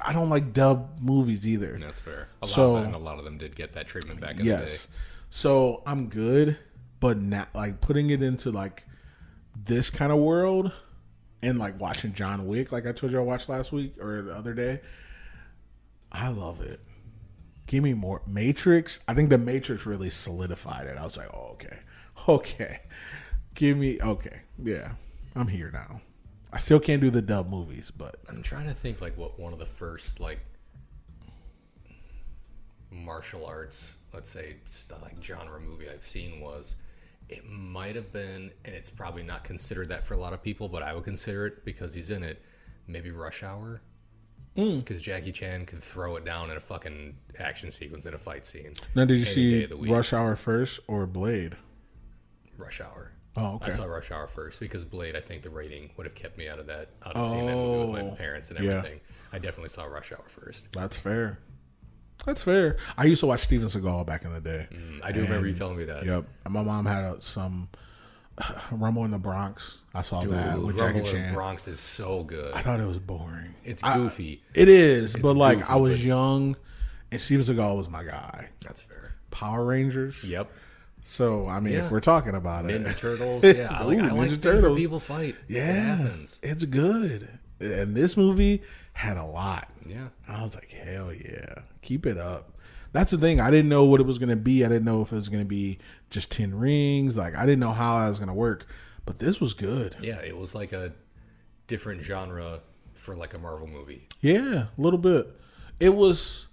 S1: I don't like dub movies either.
S2: That's fair. A lot of them did get that treatment back in the day.
S1: So I'm good, but not like putting it into like this kind of world and like watching John Wick, like I told you I watched last week or the other day. I love it. Give me more Matrix. I think the Matrix really solidified it. I was like, oh, okay. Give me, okay. Yeah, I'm here now. I still can't do the dub movies, but
S2: I'm trying to think like what one of the first like martial arts, let's say, like genre movie I've seen was. It might have been, and it's probably not considered that for a lot of people, but I would consider it because he's in it. Maybe Rush Hour. Because Jackie Chan could throw it down in a fucking action sequence in a fight scene.
S1: Now, did you see Rush Hour first or Blade?
S2: Rush Hour.
S1: Oh, okay.
S2: I saw Rush Hour first because Blade, I think the rating would have kept me out of seeing that movie with my parents and everything. Yeah. I definitely saw Rush Hour first.
S1: That's fair. I used to watch Steven Seagal back in the day.
S2: I do remember you telling me that.
S1: Yep. And my mom had some Rumble in the Bronx. I saw that with Jackie Chan.
S2: Rumble in the Bronx is so good.
S1: I thought it was boring.
S2: It's goofy.
S1: It is, but like goofy, I was young, and Steven Seagal was my guy.
S2: That's fair.
S1: Power Rangers.
S2: Yep.
S1: So, I mean, if we're talking about it.
S2: Ninja Turtles. Yeah, I like
S1: Ninja
S2: things where
S1: Turtles.
S2: people fight.
S1: Yeah, it's good. And this movie had a lot.
S2: Yeah.
S1: I was like, hell yeah. Keep it up. That's the thing. I didn't know what it was going to be. I didn't know if it was going to be just 10 rings. Like, I didn't know how I was going to work. But this was good.
S2: Yeah, it was like a different genre for like a Marvel movie.
S1: Yeah, a little bit. It was...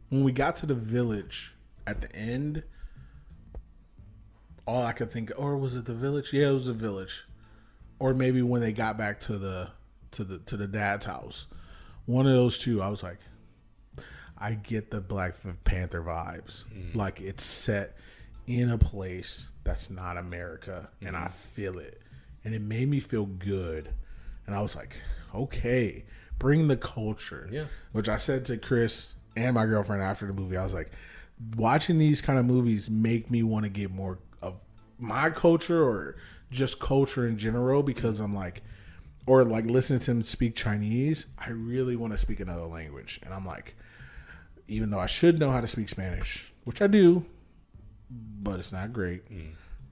S1: When we got to the village at the end, all I could think... Or was it the village? Yeah, it was the village. Or maybe when they got back to the dad's house. One of those two, I was like, I get the Black Panther vibes. Like, it's set in a place that's not America, and I feel it. And it made me feel good. And I was like, okay, bring the culture.
S2: Yeah.
S1: Which I said to Chris and my girlfriend after the movie, I was like, watching these kind of movies make me want to get more of my culture or just culture in general, because I'm like, or like listening to him speak Chinese, I really want to speak another language. And I'm like, even though I should know how to speak Spanish, which I do, but it's not great.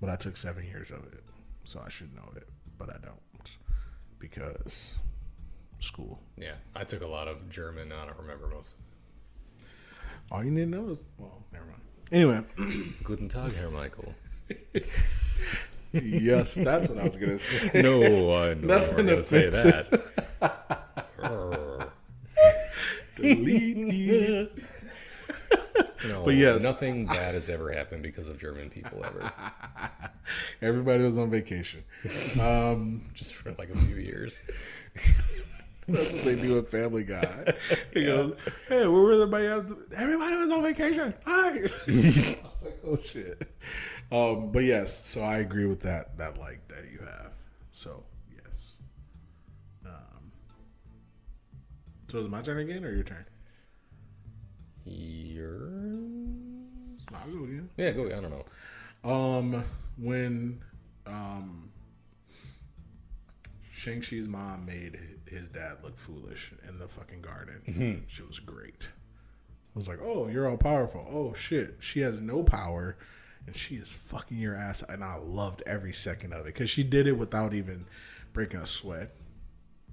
S1: But I took 7 years of it, so I should know it, but I don't, because school.
S2: Yeah, I took a lot of German. I don't remember most.
S1: All you need to know is, well, never mind. Anyway.
S2: Guten Tag, Herr Michael.
S1: Yes, that's what I was going to say.
S2: No, I never going to say that.
S1: Delete.
S2: No,
S1: but yes.
S2: Nothing bad has ever happened because of German people ever.
S1: Everybody was on vacation.
S2: Just for like a few years.
S1: That's what they do at Family Guy. He goes, hey, where was everybody else? Everybody was on vacation. Hi. I was like, oh, shit. But yes, so I agree with that like that you have. So, yes. So is it my turn again or your turn?
S2: Yours?
S1: I'll go again.
S2: Yeah, go. I don't know.
S1: When Shang-Chi's mom made his dad look foolish in the fucking garden, she was great. I was like, oh, you're all powerful. Oh, shit. She has no power, and she is fucking your ass. And I loved every second of it, because she did it without even breaking a sweat.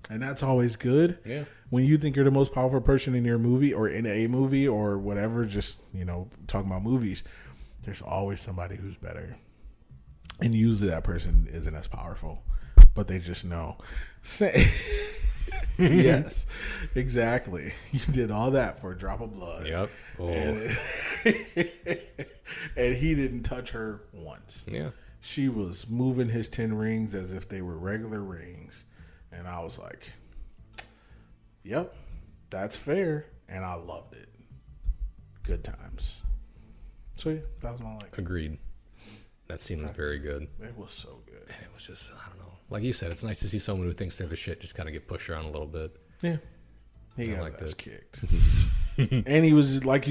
S1: And that's always good.
S2: Yeah.
S1: When you think you're the most powerful person in your movie or in a movie or whatever, just, talking about movies, there's always somebody who's better. And usually that person isn't as powerful, but they just know. Yes, exactly. You did all that for a drop of blood.
S2: Yep. Oh.
S1: And he didn't touch her once.
S2: Yeah.
S1: She was moving his 10 rings as if they were regular rings. And I was like, yep, that's fair. And I loved it. Good times. So, yeah, that was my like.
S2: Agreed. That scene was very good.
S1: It was so good.
S2: And it was just, I don't know. Like you said, it's nice to see someone who thinks they're the shit just kind of get pushed around a little bit.
S1: Yeah. He
S2: I
S1: got
S2: like
S1: his ass
S2: that.
S1: kicked. And he was like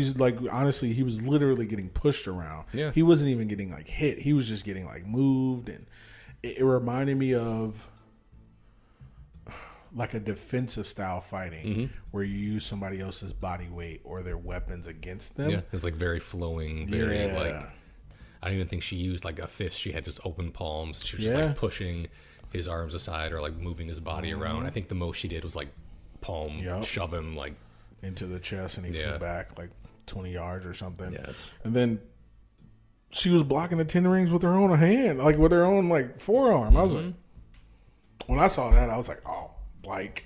S1: honestly, he was literally getting pushed around.
S2: Yeah.
S1: He wasn't even getting like hit. He was just getting like moved, and it reminded me of like a defensive style fighting where you use somebody else's body weight or their weapons against them.
S2: Yeah, it was like very flowing, very like, I don't even think she used like a fist. She had just open palms. She was just like pushing his arms aside or like moving his body around. I think the most she did was like palm shove him like
S1: into the chest, and he flew back like 20 yards or something.
S2: Yes.
S1: And then she was blocking the 10 rings with her own hand, like with her own like forearm. I was like, when I saw that, I was like, oh, like,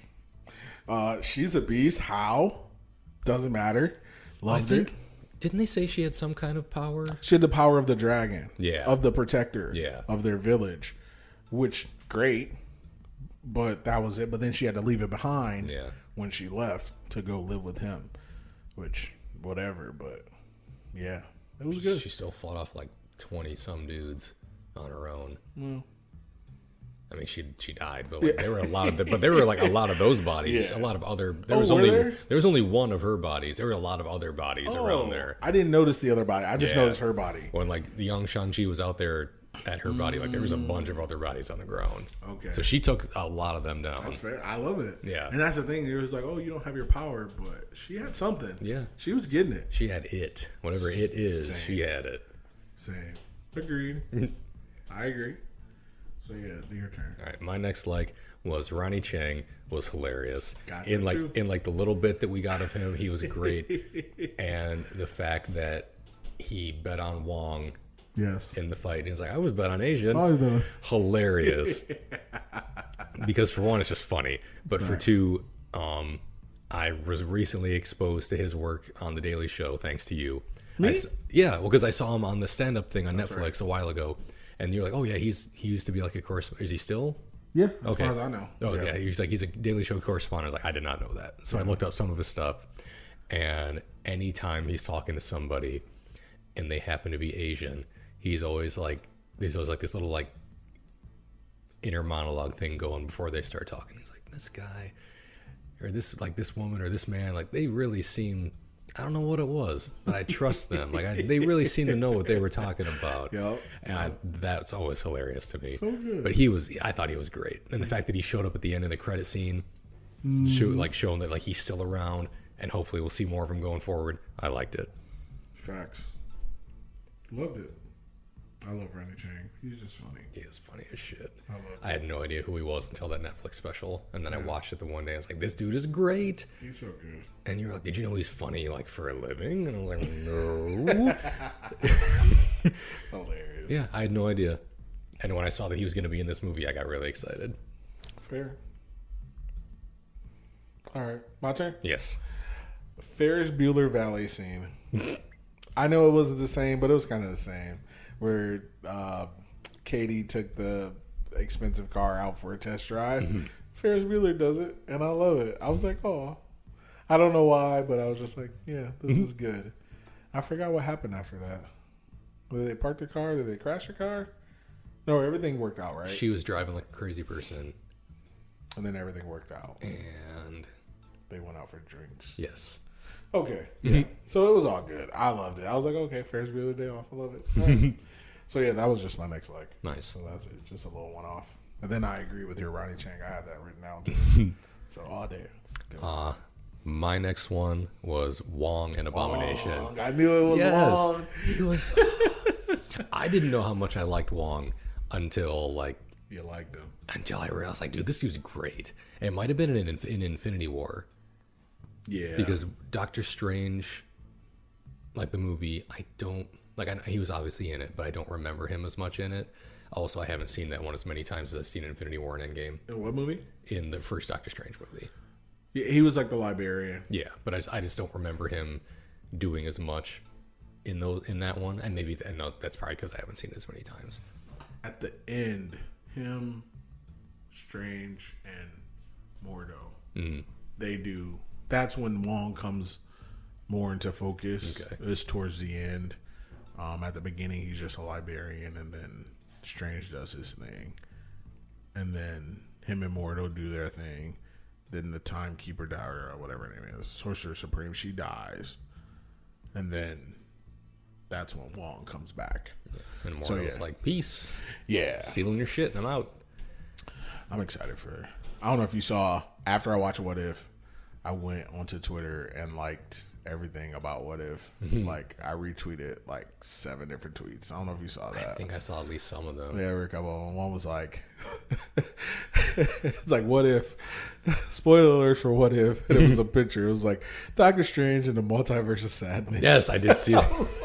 S1: she's a beast. How? Doesn't matter. Loved it.
S2: Didn't they say she had some kind of power?
S1: She had the power of the dragon.
S2: Yeah.
S1: Of the protector.
S2: Yeah.
S1: Of their village. Which, great. But that was it. But then she had to leave it behind when she left to go live with him. Which, whatever. But, yeah. It was good.
S2: She still fought off like 20-some dudes on her own.
S1: Well,
S2: I mean, she died, but like, there were a lot of but there were like a lot of those bodies, a lot of other. There was only one of her bodies. There were a lot of other bodies around there.
S1: I didn't notice the other body. I just noticed her body.
S2: When like the young Shang Chi was out there at her body. Like there was a bunch of other bodies on the ground.
S1: Okay.
S2: So she took a lot of them down.
S1: That's fair. I love it.
S2: Yeah.
S1: And that's the thing. It was like, oh, you don't have your power, but she had something.
S2: Yeah.
S1: She was getting it.
S2: She had it. Whatever it is,
S1: Same.
S2: she had it.
S1: Same. Agreed. I agree. So yeah, your turn.
S2: All right, my next like was Ronnie Chang was hilarious.
S1: Got
S2: in
S1: that
S2: like
S1: too.
S2: in like the little bit that we got of him, he was great. And the fact that he bet on Wong
S1: Yes.
S2: in the fight, he's like, I was bet on Asian.
S1: Oh, you
S2: Hilarious. Because for one, it's just funny, but for
S1: Nice.
S2: two, I was recently exposed to his work on The Daily Show thanks to you.
S1: Me?
S2: Yeah, well, because I saw him on the stand-up thing on Netflix
S1: right.
S2: a while ago, and you're like, oh yeah, he used to be like a correspondent. Is he still?
S1: Yeah, as
S2: Okay.
S1: far as I know.
S2: Oh yeah, he's a Daily Show correspondent. I was like, I did not know that. So I looked up some of his stuff, and anytime he's talking to somebody, and they happen to be Asian, he's always like, there's always like this little like inner monologue thing going before they start talking. He's like, this guy, or this like this woman or this man, like they really seem. I don't know what it was, but I trust them. Like they really seem to know what they were talking about.
S1: Yep.
S2: And that's always hilarious to me.
S1: So good.
S2: But I thought he was great. And the fact that he showed up at the end of the credit scene, showing that like he's still around, and hopefully we'll see more of him going forward. I liked it.
S1: Facts. Loved it. I love Ronnie Chang. He's just funny.
S2: He is funny as shit.
S1: I love it.
S2: I had no idea who he was until that Netflix special, and then I watched it the one day. I was like, this dude is great.
S1: He's so good.
S2: And you're like, did you know he's funny like for a living? And I was like, no.
S1: Hilarious.
S2: Yeah, I had no idea. And when I saw that he was going to be in this movie, I got really excited.
S1: Fair. All right, my turn.
S2: Yes.
S1: Ferris Bueller Valley scene. I know it wasn't the same, but it was kind of the same. Where Katie took the expensive car out for a test drive.
S2: Mm-hmm.
S1: Ferris Bueller does it, and I love it. I was like, oh. I don't know why, but I was just like, yeah, this is good. I forgot what happened after that. Did they park the car? Did they crash the car? No, everything worked out, right?
S2: She was driving like a crazy person.
S1: And then everything worked out.
S2: And
S1: They went out for drinks.
S2: yes.
S1: Okay. Yeah. So it was all good. I loved it. I was like, okay, Ferris Bueller Day Off. I love it. All right. So yeah, that was just my next like.
S2: Nice.
S1: So that's it. Just a little one off. And then I agree with your Ronnie Chang. I have that written down too. So all day. Go.
S2: My next one was Wong and Abomination.
S1: Long. I knew it was long.
S2: He was. I didn't know how much I liked Wong until
S1: You liked him.
S2: I realized like, dude, this dude's great. And it might have been in Infinity War.
S1: Yeah.
S2: Because Doctor Strange, like the movie, I don't like. He was obviously in it, but I don't remember him as much in it. Also, I haven't seen that one as many times as I've seen Infinity War and Endgame.
S1: In what movie?
S2: In the first Doctor Strange movie.
S1: Yeah, he was like the librarian.
S2: Yeah, but I just don't remember him doing as much in that one. And maybe no, that's probably because I haven't seen it as many times.
S1: At the end, him, Strange, and Mordo, they do. That's when Wong comes more into focus.
S2: Okay.
S1: It's towards the end. At the beginning, he's just a librarian, and then Strange does his thing. And then him and Mordo do their thing. Then the Timekeeper or whatever her name is, Sorcerer Supreme, she dies. And then that's when Wong comes back.
S2: Yeah. And Mordo's
S1: So, yeah.
S2: like, peace.
S1: Yeah.
S2: Sealing your shit, and I'm out.
S1: I'm excited for her. I don't know if you saw, after I watched What If, I went onto Twitter and liked everything about What If. Like, I retweeted like 7 different tweets. I don't know if you saw that.
S2: I think I saw at least some of them.
S1: Yeah, there were a couple of them. One was like, it's like, what if, spoiler alert for What If, and it was a picture. It was like, Doctor Strange and the Multiverse of Sadness.
S2: Yes, I did see
S1: I
S2: that.
S1: was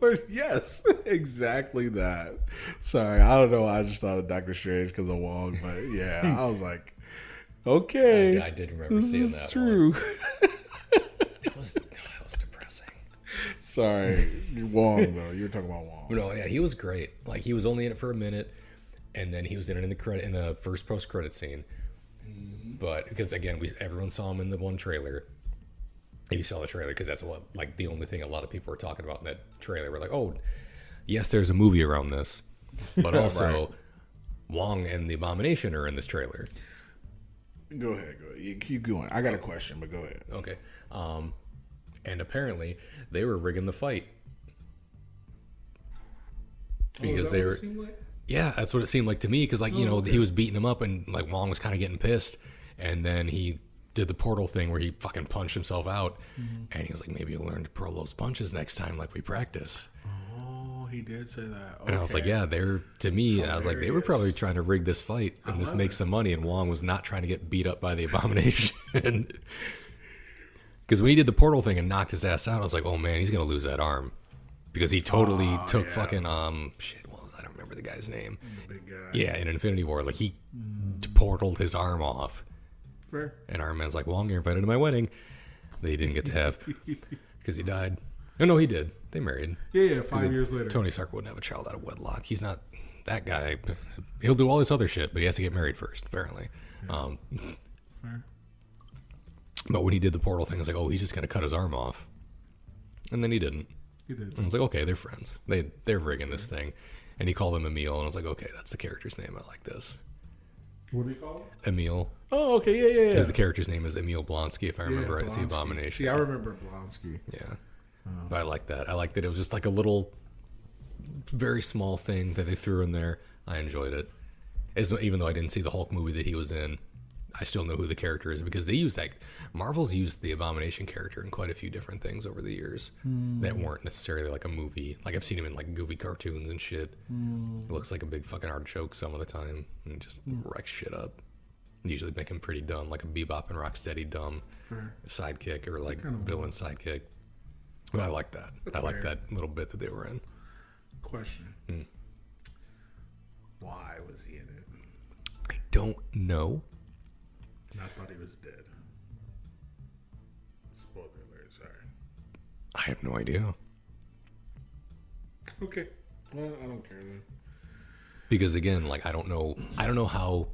S1: like, yes, exactly that. Sorry, I don't know why I just thought of Doctor Strange because of Wong, but yeah, I was like, okay.
S2: Yeah, I did remember
S1: this
S2: seeing
S1: is
S2: that
S1: true.
S2: That was depressing.
S1: Sorry, Wong though. You were talking about Wong.
S2: No, yeah, he was great. Like he was only in it for a minute, and then he was in it in the first post-credit scene. But because again, everyone saw him in the one trailer. You saw the trailer because that's what like the only thing a lot of people were talking about in that trailer. We're like, oh, yes, there's a movie around this, but also
S1: Right.
S2: Wong and the Abomination are in this trailer.
S1: Go ahead. You keep going. I got a question, but go ahead.
S2: Okay. And apparently they were rigging the fight. because they were. Like? Yeah, that's what it seemed like to me. Because he was beating him up, and like Wong was kind of getting pissed, and then he did the portal thing where he fucking punched himself out, and he was like, maybe you'll learn to pull those punches next time, like we practice.
S1: Oh, he did say that. Okay.
S2: And I was like, yeah, they're to me. Hilarious. I was like, they were probably trying to rig this fight and just make some money, and Wong was not trying to get beat up by the Abomination. Because when he did the portal thing and knocked his ass out, I was like, oh man, he's gonna lose that arm. Because he totally took fucking shit. What was I don't remember the guy's name.
S1: The big guy.
S2: Yeah, in Infinity War, like he portaled his arm off.
S1: Fair. And
S2: Iron Man's like, Wong, you're invited to my wedding. They didn't get to have because he died. Oh no, he did. They married.
S1: Yeah, 5 years later.
S2: Tony Stark wouldn't have a child out of wedlock. He's not that guy. He'll do all this other shit, but he has to get married first, apparently. Yeah.
S1: Fair.
S2: But when he did the portal thing, I was like, oh, he's just gonna cut his arm off, and then he didn't.
S1: He did.
S2: And I was like, okay, they're friends. They're rigging this thing, and he called him Emil, and I was like, okay, that's the character's name. I like this.
S1: What do you call him?
S2: Emil.
S1: Oh, okay, yeah.
S2: Because the character's name is Emil Blonsky, if I remember right. It's the Abomination.
S1: See, I remember Blonsky.
S2: Yeah. But I like that. I like that it was just like a little, very small thing that they threw in there. I enjoyed it. Even though I didn't see the Hulk movie that he was in, I still know who the character is because they used that. Marvel's used the Abomination character in quite a few different things over the years that weren't necessarily like a movie. Like I've seen him in like goofy cartoons and shit. It looks like a big fucking artichoke some of the time and just wrecks shit up. Usually make him pretty dumb, like a Bebop and Rocksteady dumb sidekick or like villain sidekick. But I like that. I like that little bit that they were in.
S1: Question. Why was he in it?
S2: I don't know.
S1: And I thought he was dead. Spoiler alert, sorry.
S2: I have no idea.
S1: Okay. Well, I don't care then.
S2: Because again, like I don't know how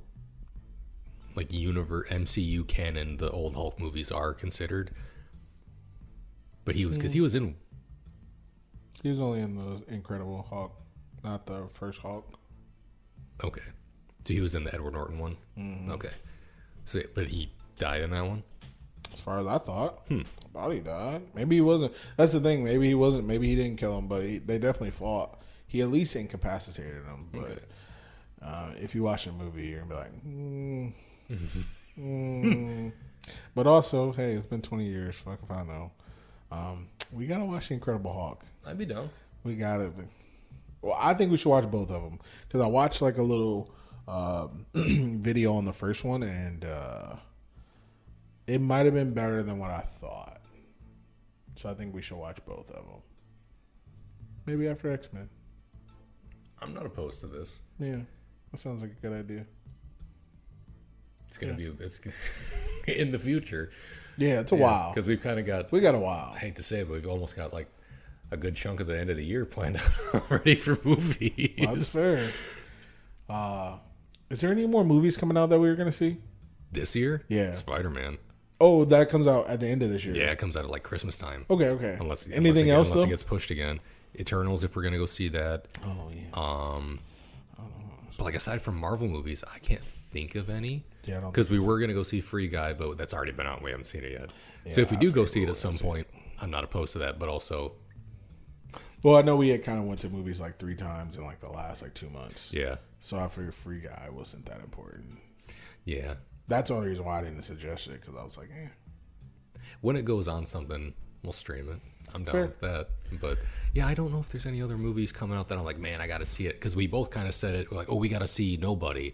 S2: like MCU canon the old Hulk movies are considered. But he was because he was in.
S1: He was only in the Incredible Hulk, not the first Hulk.
S2: Okay, so he was in the Edward Norton one. Okay, so but he died in that one.
S1: As far as I thought, I thought he died. Maybe he wasn't. That's the thing. Maybe he wasn't. Maybe he didn't kill him, but they definitely fought. He at least incapacitated him. But if you watch the movie, you're gonna be like, But also, hey, it's been 20 years. Fuck if I know. We gotta watch the Incredible Hulk.
S2: I'd be down.
S1: We gotta. Well, I think we should watch both of them because I watched like a little video on the first one, and it might have been better than what I thought. So I think we should watch both of them. Maybe after X-Men.
S2: I'm not opposed to this.
S1: Yeah, that sounds like a good idea.
S2: It's gonna be it's in the future.
S1: Yeah, it's a while
S2: because we got
S1: a while.
S2: I hate to say it, but we've almost got like a good chunk of the end of the year planned out already for movies.
S1: That's fair. Is there any more movies coming out that we were going to see
S2: this year?
S1: Yeah,
S2: Spider-Man.
S1: Oh, that comes out at the end of this year.
S2: Yeah, it comes out at like Christmas time.
S1: Okay.
S2: Unless
S1: else,
S2: unless it gets pushed again. Eternals, if we're going to go see that.
S1: Oh yeah.
S2: But like aside from Marvel movies, I can't think of any.
S1: Yeah,
S2: because we were going to go see Free Guy, but that's already been out. We haven't seen it yet. Yeah, so if we do go see it at some point, I'm not opposed to that. But also,
S1: well, I know we had kind of went to movies like 3 times in like the last like 2 months.
S2: Yeah.
S1: So I figured Free Guy wasn't that important.
S2: Yeah.
S1: That's the only reason why I didn't suggest it because I was like,
S2: When it goes on something, we'll stream it. I'm down with that. But yeah, I don't know if there's any other movies coming out that I'm like, man, I got to see it. Because we both kind of said it. We're like, oh, we got to see Nobody.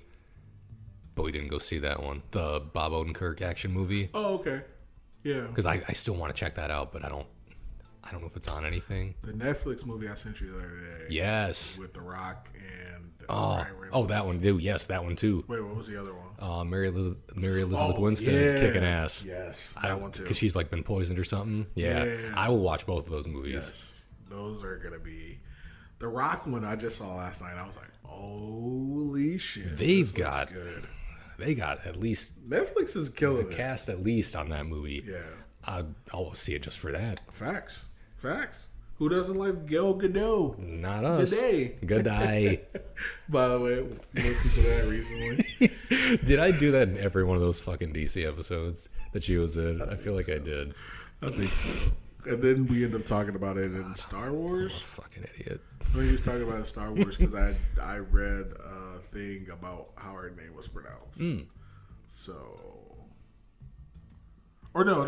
S2: But we didn't go see that one. The Bob Odenkirk action movie.
S1: Oh, okay. Yeah.
S2: Because I still want to check that out, but I don't know if it's on anything.
S1: The Netflix movie I sent you the other day.
S2: Yes.
S1: With The Rock and
S2: Ryan Reynolds. That one. Yes, that one too.
S1: Wait, what was the other one?
S2: Mary Elizabeth Winstead kicking ass.
S1: Yes, that one too.
S2: Because she's like been poisoned or something. Yeah. I will watch both of those movies.
S1: Yes. Those are going to be... The Rock one I just saw last night. I was like, holy shit.
S2: They got at least...
S1: Netflix is killing
S2: the cast at least on that movie.
S1: Yeah.
S2: I'll see it just for that.
S1: Facts. Who doesn't like Gal Gadot?
S2: Not us.
S1: Good day. By the way, listened to that recently.
S2: Did I do that in every one of those fucking DC episodes that she was in? I feel like I did.
S1: I think And then we end up talking about it in Star Wars.
S2: I'm a fucking idiot.
S1: Well, he was talking about Star Wars because I read a thing about how her name was pronounced. So, or no,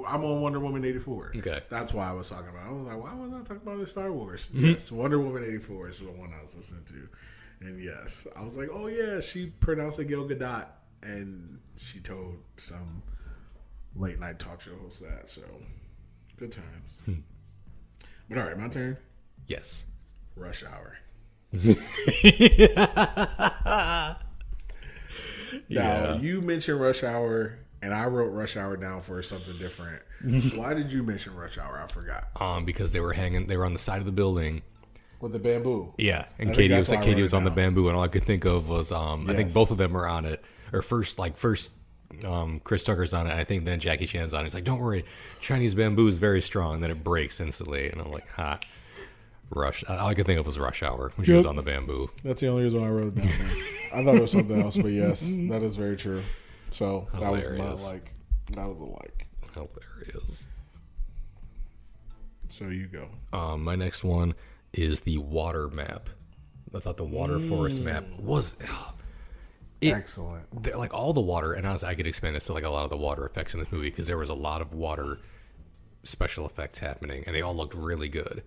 S1: I'm on Wonder Woman 84.
S2: Okay,
S1: that's why I was talking about it. I was like, why was I talking about it in Star Wars? Yes, Wonder Woman 84 is the one I was listening to, and yes, I was like, oh yeah, she pronounced it Gal Gadot, and she told some late night talk show host that. So, good times. But all right, my turn.
S2: Yes.
S1: Rush Hour. Now, you mentioned Rush Hour, and I wrote Rush Hour down for something different. Why did you mention Rush Hour? I forgot.
S2: Because they were on the side of the building.
S1: With the bamboo.
S2: Yeah, and Katie was on the bamboo, and all I could think of was, I think both of them were on it. Or first, Chris Tucker's on it, and I think then Jackie Chan's on it. He's like, don't worry, Chinese bamboo is very strong, and then it breaks instantly. And I'm like, Rush. All I could think of was Rush Hour when she was on the bamboo.
S1: That's the only reason I wrote it down. I thought it was something else, but yes, that is very true. So
S2: Hilarious.
S1: That was a like.
S2: Hilarious.
S1: So you go.
S2: My next one is the water map. I thought the water forest map was
S1: excellent.
S2: Like all the water, and I could expand this to like a lot of the water effects in this movie because there was a lot of water special effects happening, and they all looked really good.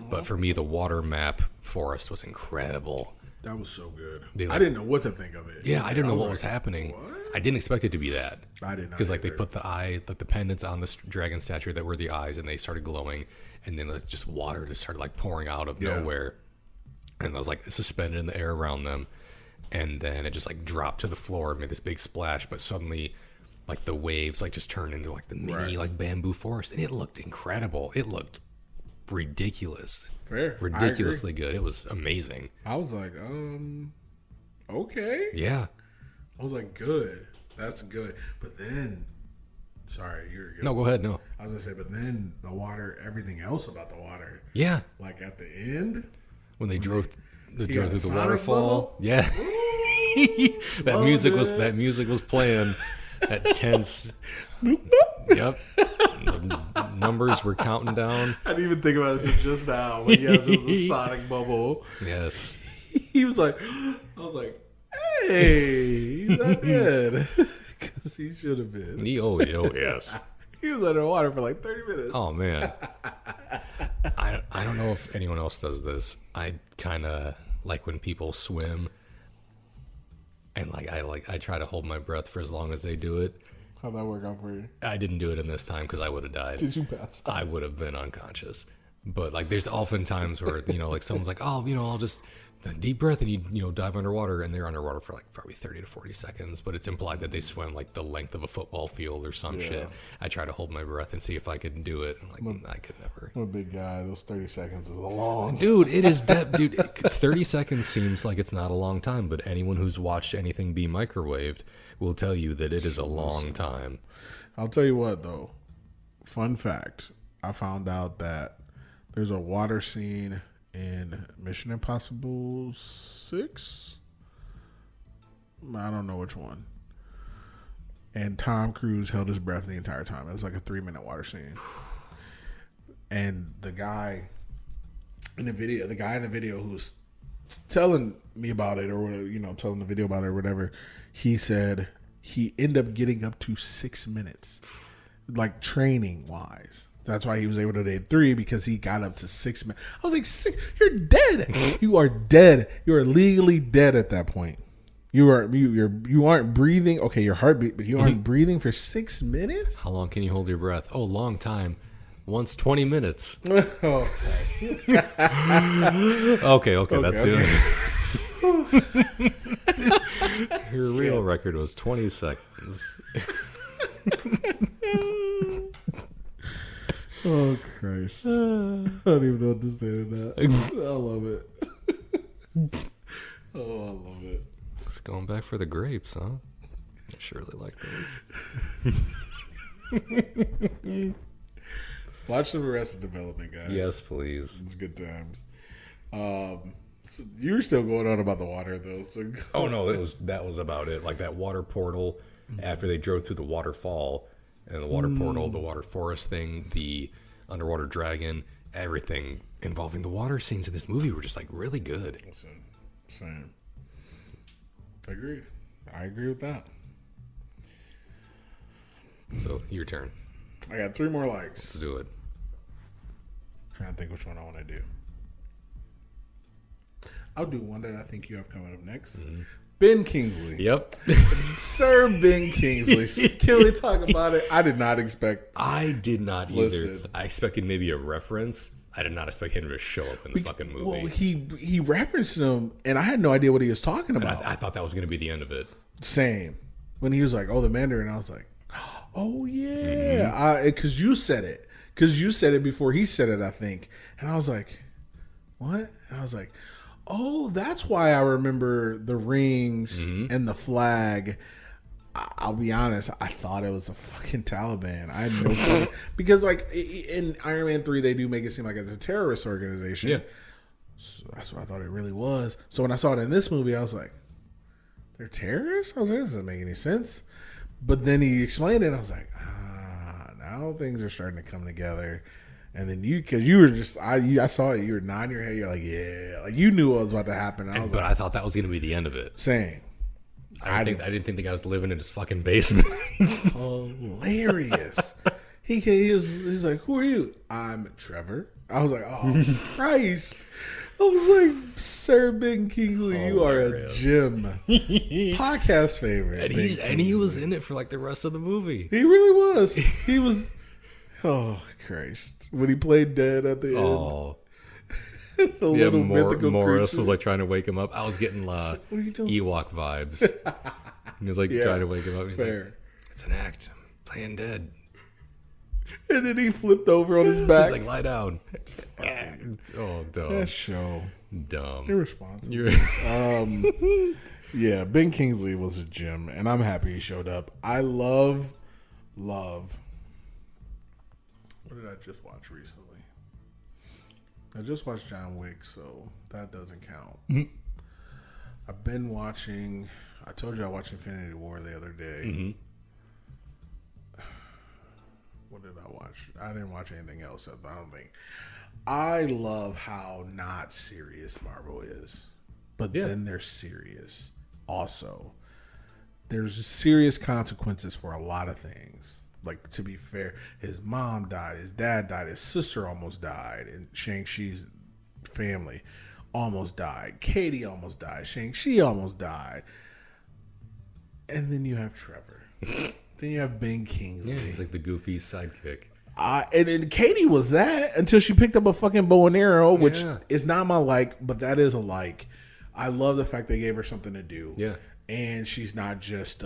S2: But for me, the water map forest was incredible.
S1: That was so good. I didn't know what to think of it.
S2: Yeah, I didn't know what was happening.
S1: What?
S2: I didn't expect it to be that.
S1: I didn't know.
S2: Because like they put the pendants on the dragon statue that were the eyes, and they started glowing, and then just water just started like pouring out of nowhere, and I was like suspended in the air around them, and then it just like dropped to the floor and made this big splash, but suddenly like the waves like just turned into like the mini like bamboo forest, and it looked incredible. It looked ridiculous.
S1: Fair.
S2: Ridiculously good. It was amazing.
S1: I was like, okay.
S2: Yeah.
S1: I was like, good. That's good. But then, sorry, you're good.
S2: No, go ahead. No.
S1: I was going to say, but then the water, everything else about the water.
S2: Yeah.
S1: Like at the end.
S2: When they drove through the
S1: Sonic
S2: waterfall.
S1: bubble?
S2: Yeah. that music was playing at tense. Yep. The numbers were counting down.
S1: I didn't even think about it just now. But yes, it was a sonic bubble.
S2: Yes.
S1: He was like, I was like, hey, he's not dead. Because he should have been.
S2: Yes.
S1: He was underwater for like 30 minutes.
S2: Oh, man. I don't know if anyone else does this. I kind of like when people swim. And I try to hold my breath for as long as they do it.
S1: How'd that work out for you?
S2: I didn't do it in this time because I would have died.
S1: Did you pass?
S2: I would have been unconscious. But like, there's often times where like someone's like, oh, I'll just deep breath, and you dive underwater, and they're underwater for like probably 30 to 40 seconds. But it's implied that they swim like the length of a football field or some shit. I try to hold my breath and see if I can do it. I'm like, I could never.
S1: I'm a big guy. Those 30 seconds is a long.
S2: Dude, it is that. Dude, 30 seconds seems like it's not a long time, but anyone who's watched anything be microwaved will tell you that it is a long time.
S1: I'll tell you what, though. Fun fact. I found out that there's a water scene in Mission Impossible 6. I don't know which one. And Tom Cruise held his breath the entire time. It was like a 3-minute water scene. And the guy in the video who was telling me about it, or whatever, telling the video about it or whatever, he said he ended up getting up to 6 minutes, like training wise. That's why he was able to do 3, because he got up to 6 minutes. I was like, 6? You're dead. You are dead. You are legally dead at that point. You aren't breathing. Okay, your heartbeat, but you aren't breathing for 6 minutes.
S2: How long can you hold your breath? Oh, long time. Once 20 minutes.
S1: Oh,
S2: okay. That's the Your real record was 20 seconds.
S1: Oh, Christ. I don't even know what to say to that. I love it. Oh, I love it.
S2: It's going back for the grapes, huh? I surely like those.
S1: Watch the Arrested Development, guys.
S2: Yes, please.
S1: It's good times. So you're still going on about the water, though. So
S2: oh, no, that was about it. Like that water portal, after they drove through the waterfall, And the water portal, the water forest thing, the underwater dragon, everything involving the water scenes in this movie were just like really good.
S1: Listen, same. I agree with that.
S2: So, your turn.
S1: I got 3 more likes.
S2: Let's do it.
S1: Trying to think which one I want to do. I'll do one that I think you have coming up next. Mm-hmm. Ben Kingsley.
S2: Yep.
S1: Sir Ben Kingsley. Can we talk about it? I did not expect.
S2: I did not either. I expected maybe a reference. I did not expect him to show up in the fucking movie.
S1: Well, he referenced him, and I had no idea what he was talking about.
S2: I thought that was going to be the end of it.
S1: Same. When he was like, "Oh, the Mandarin," I was like, "Oh yeah," because you said it. Because you said it before he said it, I think. And I was like, "What?" And I was like, "Oh, that's why I remember the rings and the flag." I'll be honest, I thought it was a fucking Taliban. I had no clue. Because, like, in Iron Man 3, they do make it seem like it's a terrorist organization.
S2: Yeah.
S1: So that's what I thought it really was. So when I saw it in this movie, I was like, they're terrorists? I was like, this doesn't make any sense. But then he explained it, and I was like, now things are starting to come together. And then because you were just, I saw it, you were nodding your head, you're like, yeah. Like, you knew what was about to happen.
S2: But I thought that was going to be the end of it.
S1: Same.
S2: I didn't think the guy was living in his fucking basement.
S1: Hilarious. He's like, who are you? I'm Trevor. I was like, oh, Christ. I was like, Sir Ben Kingsley, you are a gem. Podcast favorite.
S2: And he was in it for like the rest of the movie.
S1: He really was. He was, oh, Christ. When he played dead at the end. The little mythical
S2: Morris
S1: creature
S2: was like trying to wake him up. I was getting
S1: what are you doing?
S2: Ewok vibes. He was like trying to wake him up. He's like, it's an act. I'm playing dead.
S1: And then he flipped over on his back.
S2: He's like, lie down. Oh, dumb.
S1: That show.
S2: Dumb.
S1: Irresponsible. Yeah, Ben Kingsley was a gem, and I'm happy he showed up. I love. What did I just watch recently? I just watched John Wick, so that doesn't count. Mm-hmm. I've been watching. I told you I watched Infinity War the other day. Mm-hmm. What did I watch? I didn't watch anything else. I don't think. I love how not serious Marvel is, but then they're serious. Also, there's serious consequences for a lot of things. Like, to be fair, his mom died, his dad died, his sister almost died, and Shang-Chi's family almost died. Katie almost died. Shang-Chi almost died. And then you have Trevor. Then you have Ben Kingsley.
S2: Yeah, he's like the goofy sidekick.
S1: And then Katie was that until she picked up a fucking bow and arrow, which is not my like, but that is a like. I love the fact they gave her something to do.
S2: Yeah.
S1: And she's not just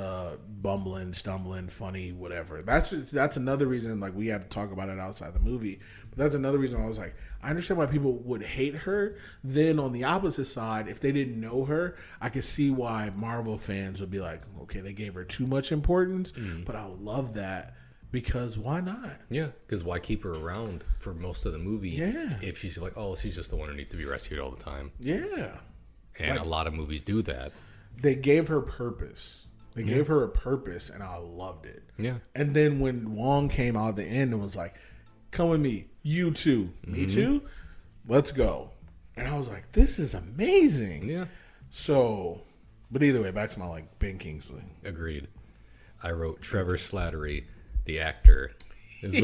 S1: bumbling, stumbling, funny, whatever. That's another reason, like, we had to talk about it outside the movie. But that's another reason I was like, I understand why people would hate her. Then on the opposite side, if they didn't know her, I could see why Marvel fans would be like, okay, they gave her too much importance. Mm. But I love that because why not?
S2: Yeah, because why keep her around for most of the movie?
S1: Yeah.
S2: If she's like, oh, she's just the one who needs to be rescued all the time.
S1: Yeah.
S2: And like, a lot of movies do that.
S1: They gave her purpose. They gave her a purpose, and I loved it.
S2: Yeah.
S1: And then when Wong came out at the end and was like, come with me. You too. Me too? Let's go. And I was like, this is amazing.
S2: Yeah.
S1: So, but either way, back to my, like, Ben Kingsley.
S2: Agreed. I wrote Trevor Slattery, the actor, is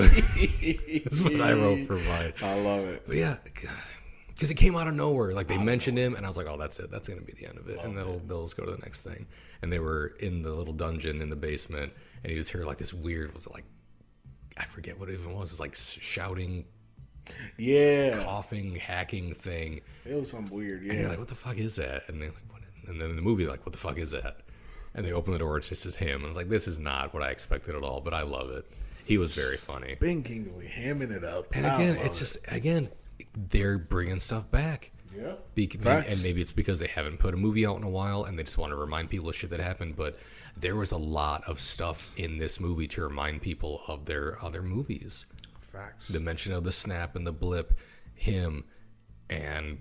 S2: what I wrote for mine.
S1: I love it.
S2: But yeah, because it came out of nowhere. Like, they mentioned him, and I was like, oh, that's it. That's going to be the end of it. And they'll just go to the next thing. And they were in the little dungeon in the basement, and you just hear, like, this weird, was it like, I forget what it even was. It's like shouting, coughing, hacking thing.
S1: It was something weird,
S2: And you're like, what the fuck is that? And they're like, what? And then in the movie, like, what the fuck is that? And they open the door, it's just him. And I was like, this is not what I expected at all, but I love it. He was very funny.
S1: Ben Kingsley, hamming it up.
S2: And again, it's just, they're bringing stuff back.
S1: Yeah.
S2: And maybe it's because they haven't put a movie out in a while and they just want to remind people of shit that happened. But there was a lot of stuff in this movie to remind people of their other movies.
S1: Facts.
S2: The mention of the snap and the blip, him, and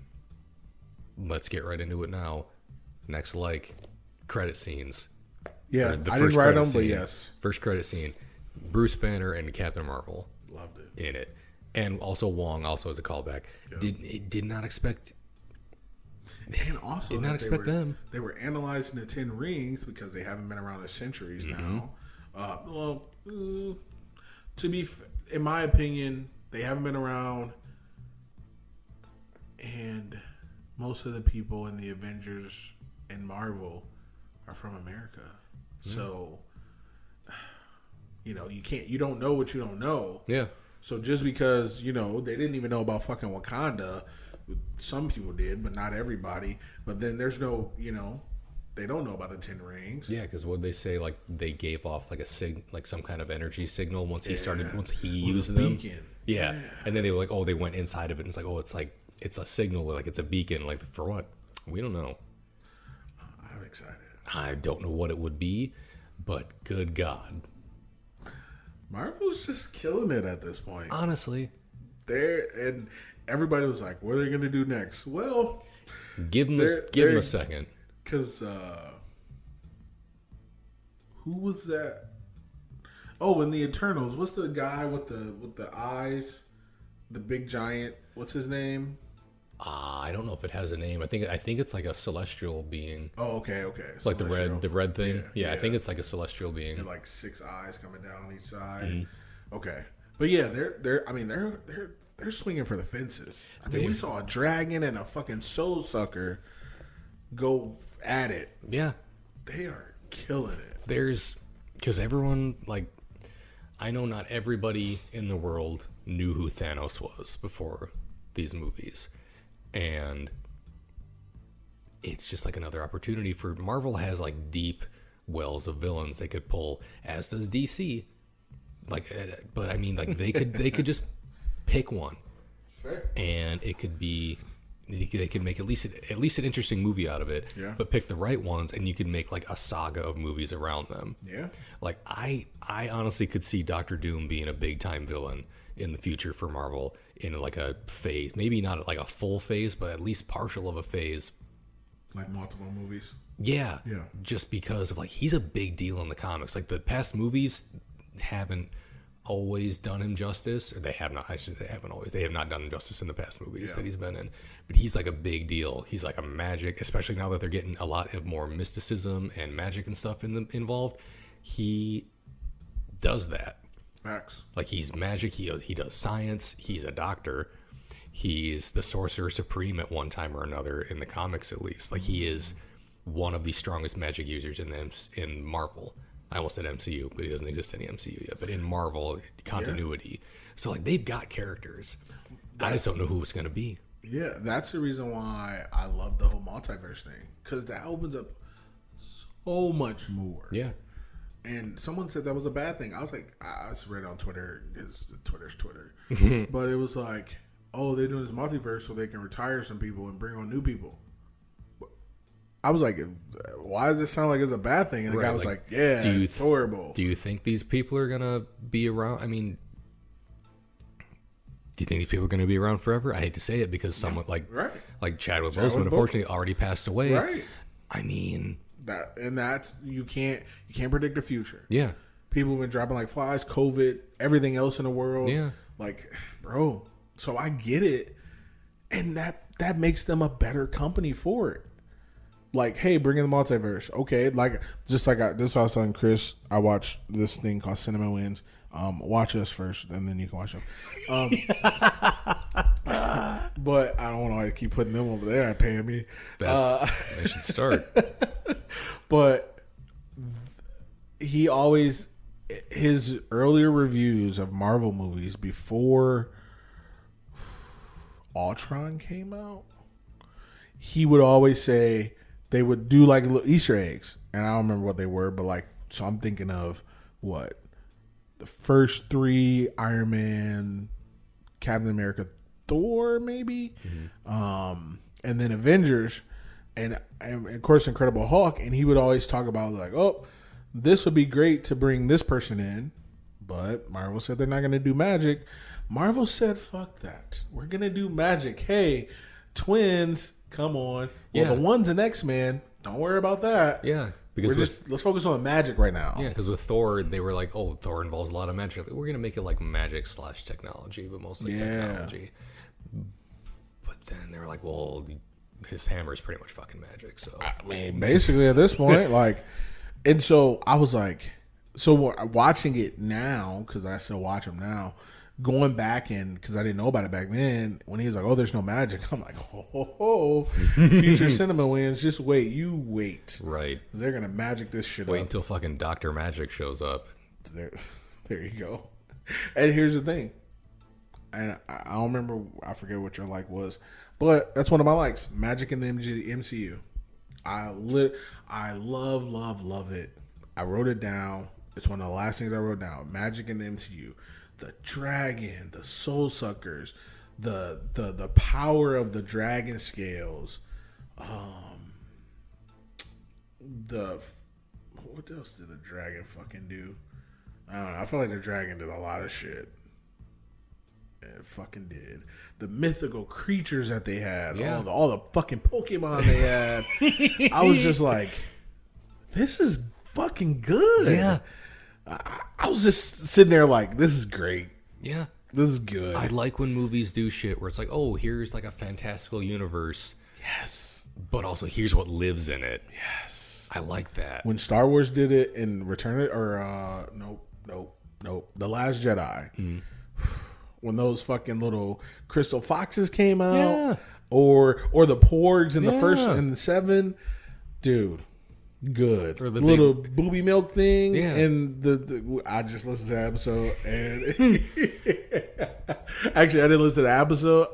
S2: let's get right into it now. Next, credit scenes.
S1: Yeah, I didn't write them, but yes.
S2: First credit scene. Bruce Banner and Captain Marvel.
S1: Loved it.
S2: In it. And also Wong, also as a callback.
S1: Yep.
S2: Did not expect...
S1: And also,
S2: did not expect them.
S1: They were analyzing the 10 rings because they haven't been around in centuries now. In my opinion, they haven't been around, and most of the people in the Avengers and Marvel are from America. So, you don't know what you don't know.
S2: Yeah.
S1: So just because, they didn't even know about fucking Wakanda, some people did, but not everybody. But then there's no, they don't know about the 10 rings.
S2: Yeah, because what they say, like they gave off like some kind of energy signal once he used them.
S1: Beacon.
S2: Yeah. And then they were like, oh, they went inside of it. And it's like, it's a signal, like it's a beacon. Like for what? We don't know.
S1: I'm excited.
S2: I don't know what it would be, but good God.
S1: Marvel's just killing it at this point.
S2: Honestly.
S1: And everybody was like, what are they going to do next? Well,
S2: give them a second.
S1: Because who was that? Oh, in the Eternals, what's the guy with the eyes, the big giant? What's his name?
S2: I don't know if it has a name. I think it's like a celestial being.
S1: Oh, okay.
S2: It's like the red thing. Yeah, I think it's like a celestial being.
S1: And like 6 eyes coming down each side. Mm-hmm. Okay, but yeah, they're swinging for the fences. I mean, we saw a dragon and a fucking soul sucker go at it.
S2: Yeah,
S1: they are killing it.
S2: Because everyone, like, I know not everybody in the world knew who Thanos was before these movies. And it's just like another opportunity for Marvel has like deep wells of villains they could pull, as does DC. Like, but I mean, like they could just pick one,
S1: fair.
S2: And it could be they could make at least an interesting movie out of it.
S1: Yeah.
S2: But pick the right ones, and you could make like a saga of movies around them.
S1: Yeah.
S2: Like I honestly could see Doctor Doom being a big time villain in the future for Marvel in like a phase, maybe not like a full phase, but at least partial of a phase.
S1: Like multiple movies.
S2: Yeah.
S1: Yeah.
S2: Just because of like, he's a big deal in the comics. Like the past movies haven't always done him justice, or they have not, I should say haven't always, they have not done him justice in the past movies that he's been in, but he's like a big deal. He's like a magic, especially now that they're getting a lot of more mysticism and magic and stuff involved. He does that.
S1: Facts.
S2: Like he's magic. He does science. He's a doctor. He's the sorcerer supreme at one time or another in the comics, at least. Like he is one of the strongest magic users in Marvel. I almost said MCU, but he doesn't exist in the MCU yet. But in Marvel continuity, so like they've got characters. I just don't know who it's going to be.
S1: Yeah, that's the reason why I love the whole multiverse thing, because that opens up so much more.
S2: Yeah.
S1: And someone said that was a bad thing. I was like, I read on Twitter, because Twitter's Twitter. But it was like, oh, they're doing this multiverse so they can retire some people and bring on new people. I was like, why does it sound like it's a bad thing? And the guy was like, yeah, it's horrible.
S2: Do you think these people are going to be around? I mean, do you think these people are going to be around forever? I hate to say it, because someone like Chadwick Boseman, unfortunately, already passed away.
S1: Right.
S2: I mean...
S1: That's you can't predict the future.
S2: Yeah,
S1: people have been dropping like flies, COVID, everything else in the world.
S2: Yeah,
S1: like, bro. So I get it, and that makes them a better company for it. Like, hey, bring in the multiverse. Okay, like this I was telling Chris. I watched this thing called Cinema Wins. Watch us first, and then you can watch them. But I don't want to keep putting them over there. Paying me.
S2: They should start.
S1: But he always, his earlier reviews of Marvel movies before Ultron came out, he would always say they would do like little Easter eggs, and I don't remember what they were, but like, so I'm thinking of what the first 3 Iron Man, Captain America, Thor, maybe, and then Avengers, and of course Incredible Hulk. And he would always talk about like, oh, this would be great to bring this person in, but Marvel said they're not going to do magic. Marvel said, fuck that, we're going to do magic. Hey, twins, come on. Well, the ones in X-Men, don't worry about that.
S2: Yeah, Because
S1: let's focus on magic right now.
S2: Yeah, because with Thor, they were like, oh, Thor involves a lot of magic. We're going to make it like magic / technology, but mostly technology. But then they were like, well, his hammer is pretty much fucking magic. So
S1: I mean, basically at this point, like, and so I was like, so watching it now, because I still watch him now, going back and because I didn't know about it back then, when he was like, oh, there's no magic, I'm like, oh, future cinema wins. Just wait, you wait.
S2: Right.
S1: They're going to magic this shit up.
S2: Wait until fucking Dr. Magic shows up.
S1: There you go. And here's the thing. And I don't remember, I forget what your like was, but that's one of my likes. Magic in the MCU. I love it. I wrote it down. It's one of the last things I wrote down. Magic in the MCU. The dragon, the soul suckers, the power of the dragon scales. What else did the dragon fucking do? I don't know. I feel like the dragon did a lot of shit. It fucking did. The mythical creatures that they had, all the fucking Pokemon they had. I was just like, this is fucking good.
S2: Yeah.
S1: I was just sitting there like, this is great.
S2: Yeah.
S1: This is good.
S2: I like when movies do shit where it's like, oh, here's like a fantastical universe.
S1: Yes.
S2: But also here's what lives in it.
S1: Yes.
S2: I like that.
S1: When Star Wars did it in Return of, or nope. The Last Jedi. Mm. When those fucking little crystal foxes came out, or the porgs in the first and the 7, dude, good. Or the little booby milk thing, and the I just listened to the episode, and actually I didn't listen to the episode.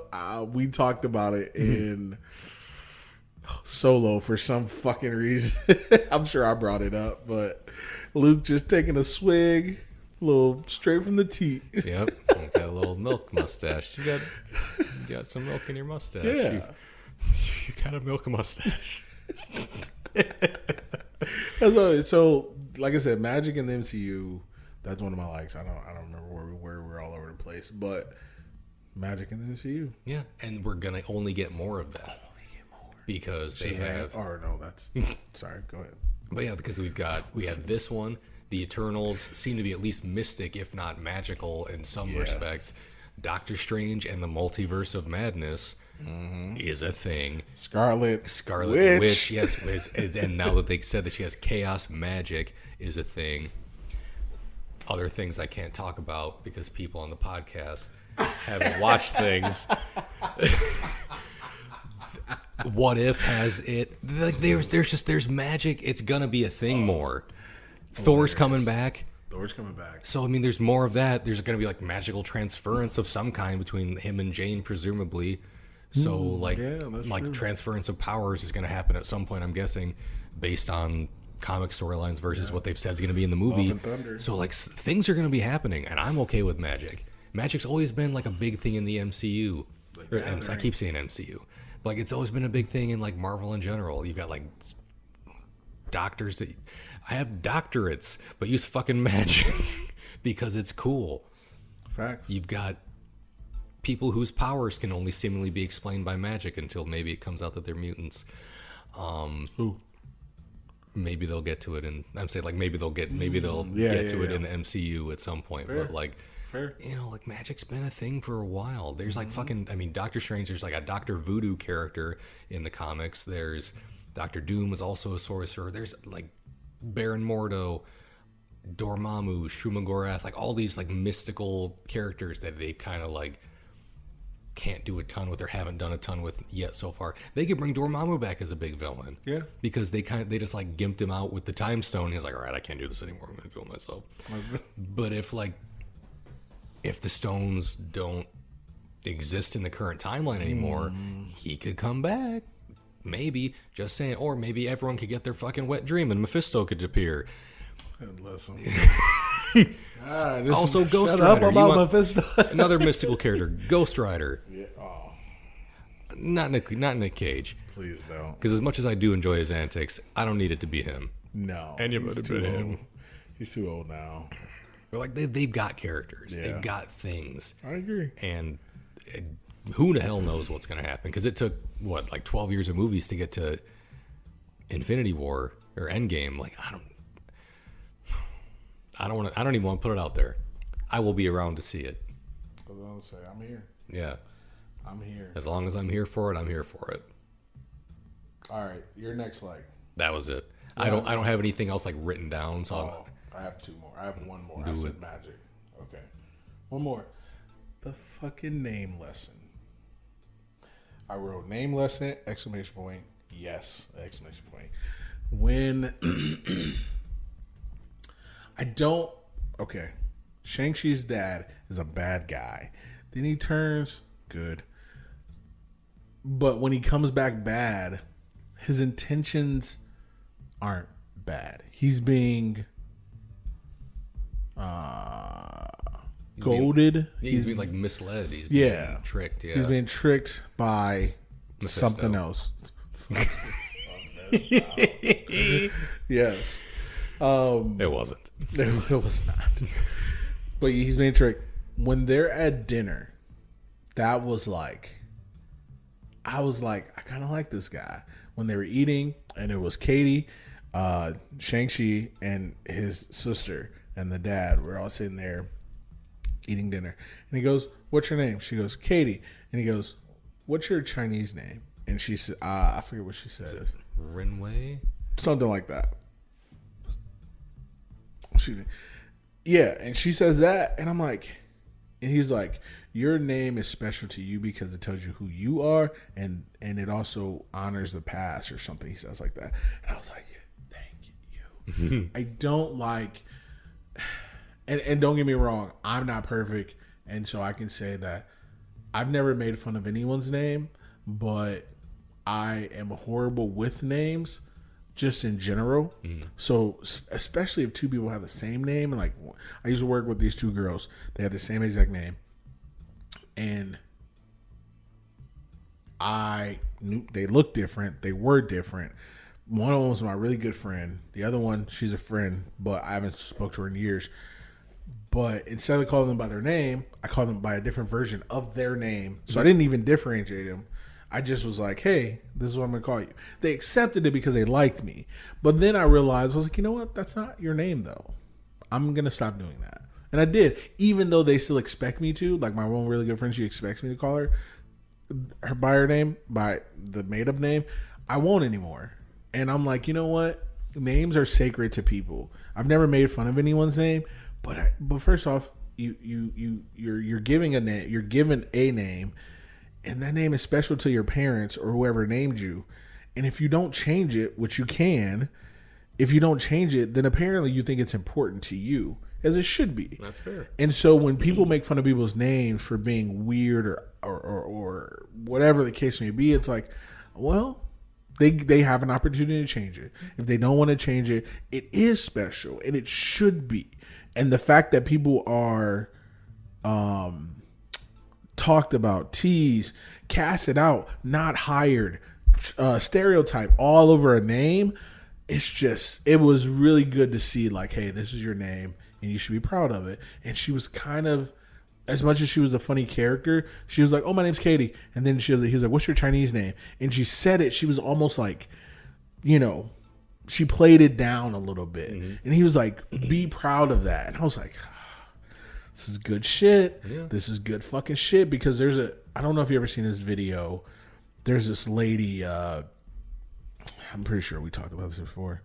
S1: We talked about it in Solo for some fucking reason. I'm sure I brought it up, but Luke just taking a swig. A little straight from the teat.
S2: Yep. Got a little milk mustache. You got some milk in your mustache.
S1: Yeah.
S2: You got a milk mustache.
S1: So, like I said, magic in the MCU, that's one of my likes. I don't remember where we're all over the place, but magic in the MCU.
S2: Yeah, and we're gonna only get more of that. Because they have.
S1: Or no, that's sorry. Go ahead.
S2: But yeah, because we have this one. The Eternals seem to be at least mystic, if not magical, in some respects. Doctor Strange and the Multiverse of Madness is a thing.
S1: Scarlet
S2: Witch, yes. And now that they said that she has chaos magic is a thing. Other things I can't talk about because people on the podcast haven't watched things. What If has it. Like there's magic. It's going to be a thing more. Thor's coming back. So, I mean, there's more of that. There's going to be, like, magical transference of some kind between him and Jane, presumably. So, true. Transference of powers is going to happen at some point, I'm guessing, based on comic storylines versus what they've said is going to be in the movie. So, like, things are going to be happening, and I'm okay with magic. Magic's always been, like, a big thing in the MCU. I keep saying MCU. But, like, it's always been a big thing in, like, Marvel in general. You've got, like, doctors that... I have doctorates, but use fucking magic because it's cool.
S1: Facts.
S2: You've got people whose powers can only seemingly be explained by magic until maybe it comes out that they're mutants.
S1: Who?
S2: Maybe they'll get to it, and I'm saying like maybe they'll get to it in the MCU at some point.
S1: Fair.
S2: But like, you know, like magic's been a thing for a while. There's like Doctor Strange. There's like a Doctor Voodoo character in the comics. There's Doctor Doom is also a sorcerer. There's like Baron Mordo, Dormammu, Shumagorath, like all these like mystical characters that they kind of like can't do a ton with or haven't done a ton with yet so far. They could bring Dormammu back as a big villain.
S1: Yeah.
S2: Because they just like gimped him out with the Time Stone. He's like, all right, I can't do this anymore. I'm going to do it myself. But if the stones don't exist in the current timeline anymore, he could come back. Maybe, just saying. Or maybe everyone could get their fucking wet dream and Mephisto could appear.
S1: Listen.
S2: Also, Ghost
S1: shut
S2: Rider.
S1: Up about Mephisto.
S2: Another mystical character, Ghost Rider.
S1: Yeah. Oh.
S2: Not Nick Cage.
S1: Please don't.
S2: Because as much as I do enjoy his antics, I don't need it to be him.
S1: No.
S2: And you would have been him.
S1: He's too old now.
S2: But like they've got characters. Yeah. They've got things.
S1: I agree.
S2: And who the hell knows what's going to happen? Because it took, 12 years of movies to get to Infinity War. or Endgame. Like I don't even want to put it out there. I will be around to see it.
S1: I was gonna say I'm here.
S2: Yeah,
S1: I'm here.
S2: as long as I'm here for it, I'm here for it.
S1: All right, your next leg.
S2: That was it.
S1: Yeah.
S2: I don't have anything else like written down. So
S1: I have two more. I have one more. I said magic. Okay, one more. The fucking name lesson. I wrote name lesson, exclamation point, yes, exclamation point. When Shang-Chi's dad is a bad guy. Then he turns good. But when he comes back bad, his intentions aren't bad. He's being goaded.
S2: He's being like misled. He's being tricked. Yeah,
S1: he's being tricked by something else. Yes.
S2: It wasn't.
S1: It was not. But he's being tricked. When they're at dinner, that was like, I was like, I kind of like this guy. When they were eating, and it was Katie, Shang-Chi, and his sister, and the dad were all sitting there eating dinner. And he goes, "What's your name?" She goes, "Katie." And he goes, "What's your Chinese name?" And she said, I forget what she says.
S2: Rinwei?
S1: Something like that. Yeah, and she says that, and I'm like, and he's like, your name is special to you because it tells you who you are, and it also honors the past or something. He says like that, and I was like, thank you. I don't like, and don't get me wrong, I'm not perfect, and so I can say that I've never made fun of anyone's name, but I am horrible with names. Just in general. So especially if two people have the same name, and like I used to work with these two girls, they had the same exact name, and I knew they looked different, they were different. One of them was my really good friend, the other one, she's a friend, but I haven't spoke to her in years. But instead of calling them by their name, I called them by a different version of their name. So I didn't even differentiate them. I just was like, hey, this is what I'm going to call you. They accepted it because they liked me. But then I realized, I was like, you know what? That's not your name, though. I'm going to stop doing that. And I did, even though they still expect me to. Like my one really good friend, she expects me to call her by her name, by the made-up name. I won't anymore. And I'm like, you know what? Names are sacred to people. I've never made fun of anyone's name. But first off, you're giving a name. You're given a name. And that name is special to your parents or whoever named you. And if you don't change it, which you can, if you don't change it, then apparently you think it's important to you, as it should be.
S2: That's fair.
S1: And so when people make fun of people's names for being weird or whatever the case may be, it's like, well, they have an opportunity to change it. If they don't want to change it, it is special and it should be. And the fact that people are talked about, teased, casted out, not hired, stereotype all over a name. It was really good to see like, hey, this is your name and you should be proud of it. And she was kind of, as much as she was a funny character, she was like, oh, my name's Katie. And then he was like, what's your Chinese name? And she said it, she was almost like, she played it down a little bit. Mm-hmm. And he was like, be proud of that. And I was like, this is good shit. Yeah. This is good fucking shit. Because I don't know if you ever seen this video. There's this lady, I'm pretty sure we talked about this before.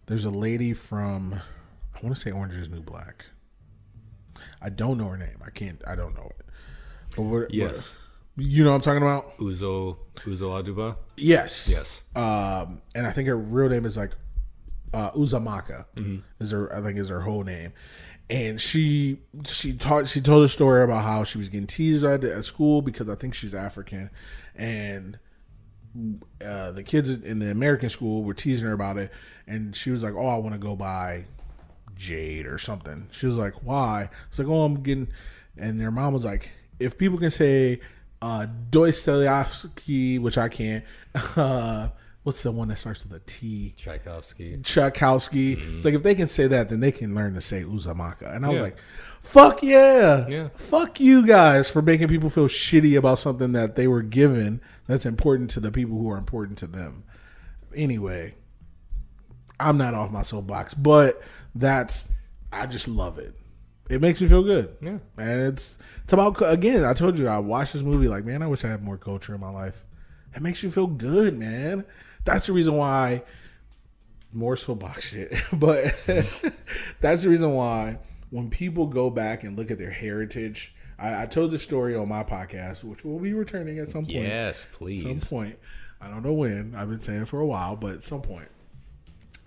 S1: There's a lady from, I want to say Orange is the New Black. I don't know her name. I don't know it. But
S2: yes.
S1: You know what I'm talking about?
S2: Uzo Aduba?
S1: Yes.
S2: Yes.
S1: And I think her real name is like Uzumaki. Mm-hmm. I think is her whole name. And she told a story about how she was getting teased at school because I think she's African, and the kids in the American school were teasing her about it, and she was like, "Oh, I want to go by Jade or something." She was like, "Why?" It's like, "Oh, I'm getting," and their mom was like, "If people can say Dostoevsky, which I can't." What's the one that starts with a T?
S2: Tchaikovsky.
S1: Mm-hmm. It's like, if they can say that, then they can learn to say Uzumaki. And I was like, fuck yeah. Yeah. Fuck you guys for making people feel shitty about something that they were given that's important to the people who are important to them. Anyway, I'm not off my soapbox, but I just love it. It makes me feel good.
S2: Yeah.
S1: And it's about, again, I told you, I watched this movie like, man, I wish I had more culture in my life. It makes you feel good, man. That's the reason why, more soapbox shit, but that's the reason why when people go back and look at their heritage, I told this story on my podcast, which will be returning at some point.
S2: Yes, please.
S1: Some point. I don't know when. I've been saying it for a while, but at some point.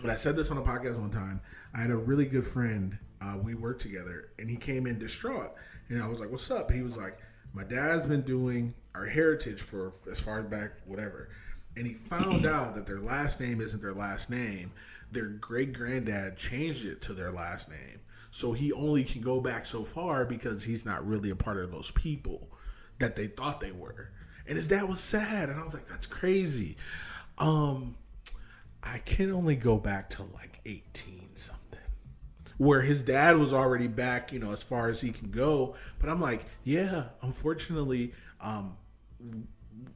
S1: But I said this on a podcast one time. I had a really good friend. We worked together, and he came in distraught. And I was like, what's up? He was like, my dad's been doing our heritage for as far back, whatever. And he found out that their last name isn't their last name. Their great-granddad changed it to their last name. So he only can go back so far because he's not really a part of those people that they thought they were. And his dad was sad. And I was like, that's crazy. I can only go back to like 18 something. Where his dad was already back, as far as he can go. But I'm like, yeah, unfortunately,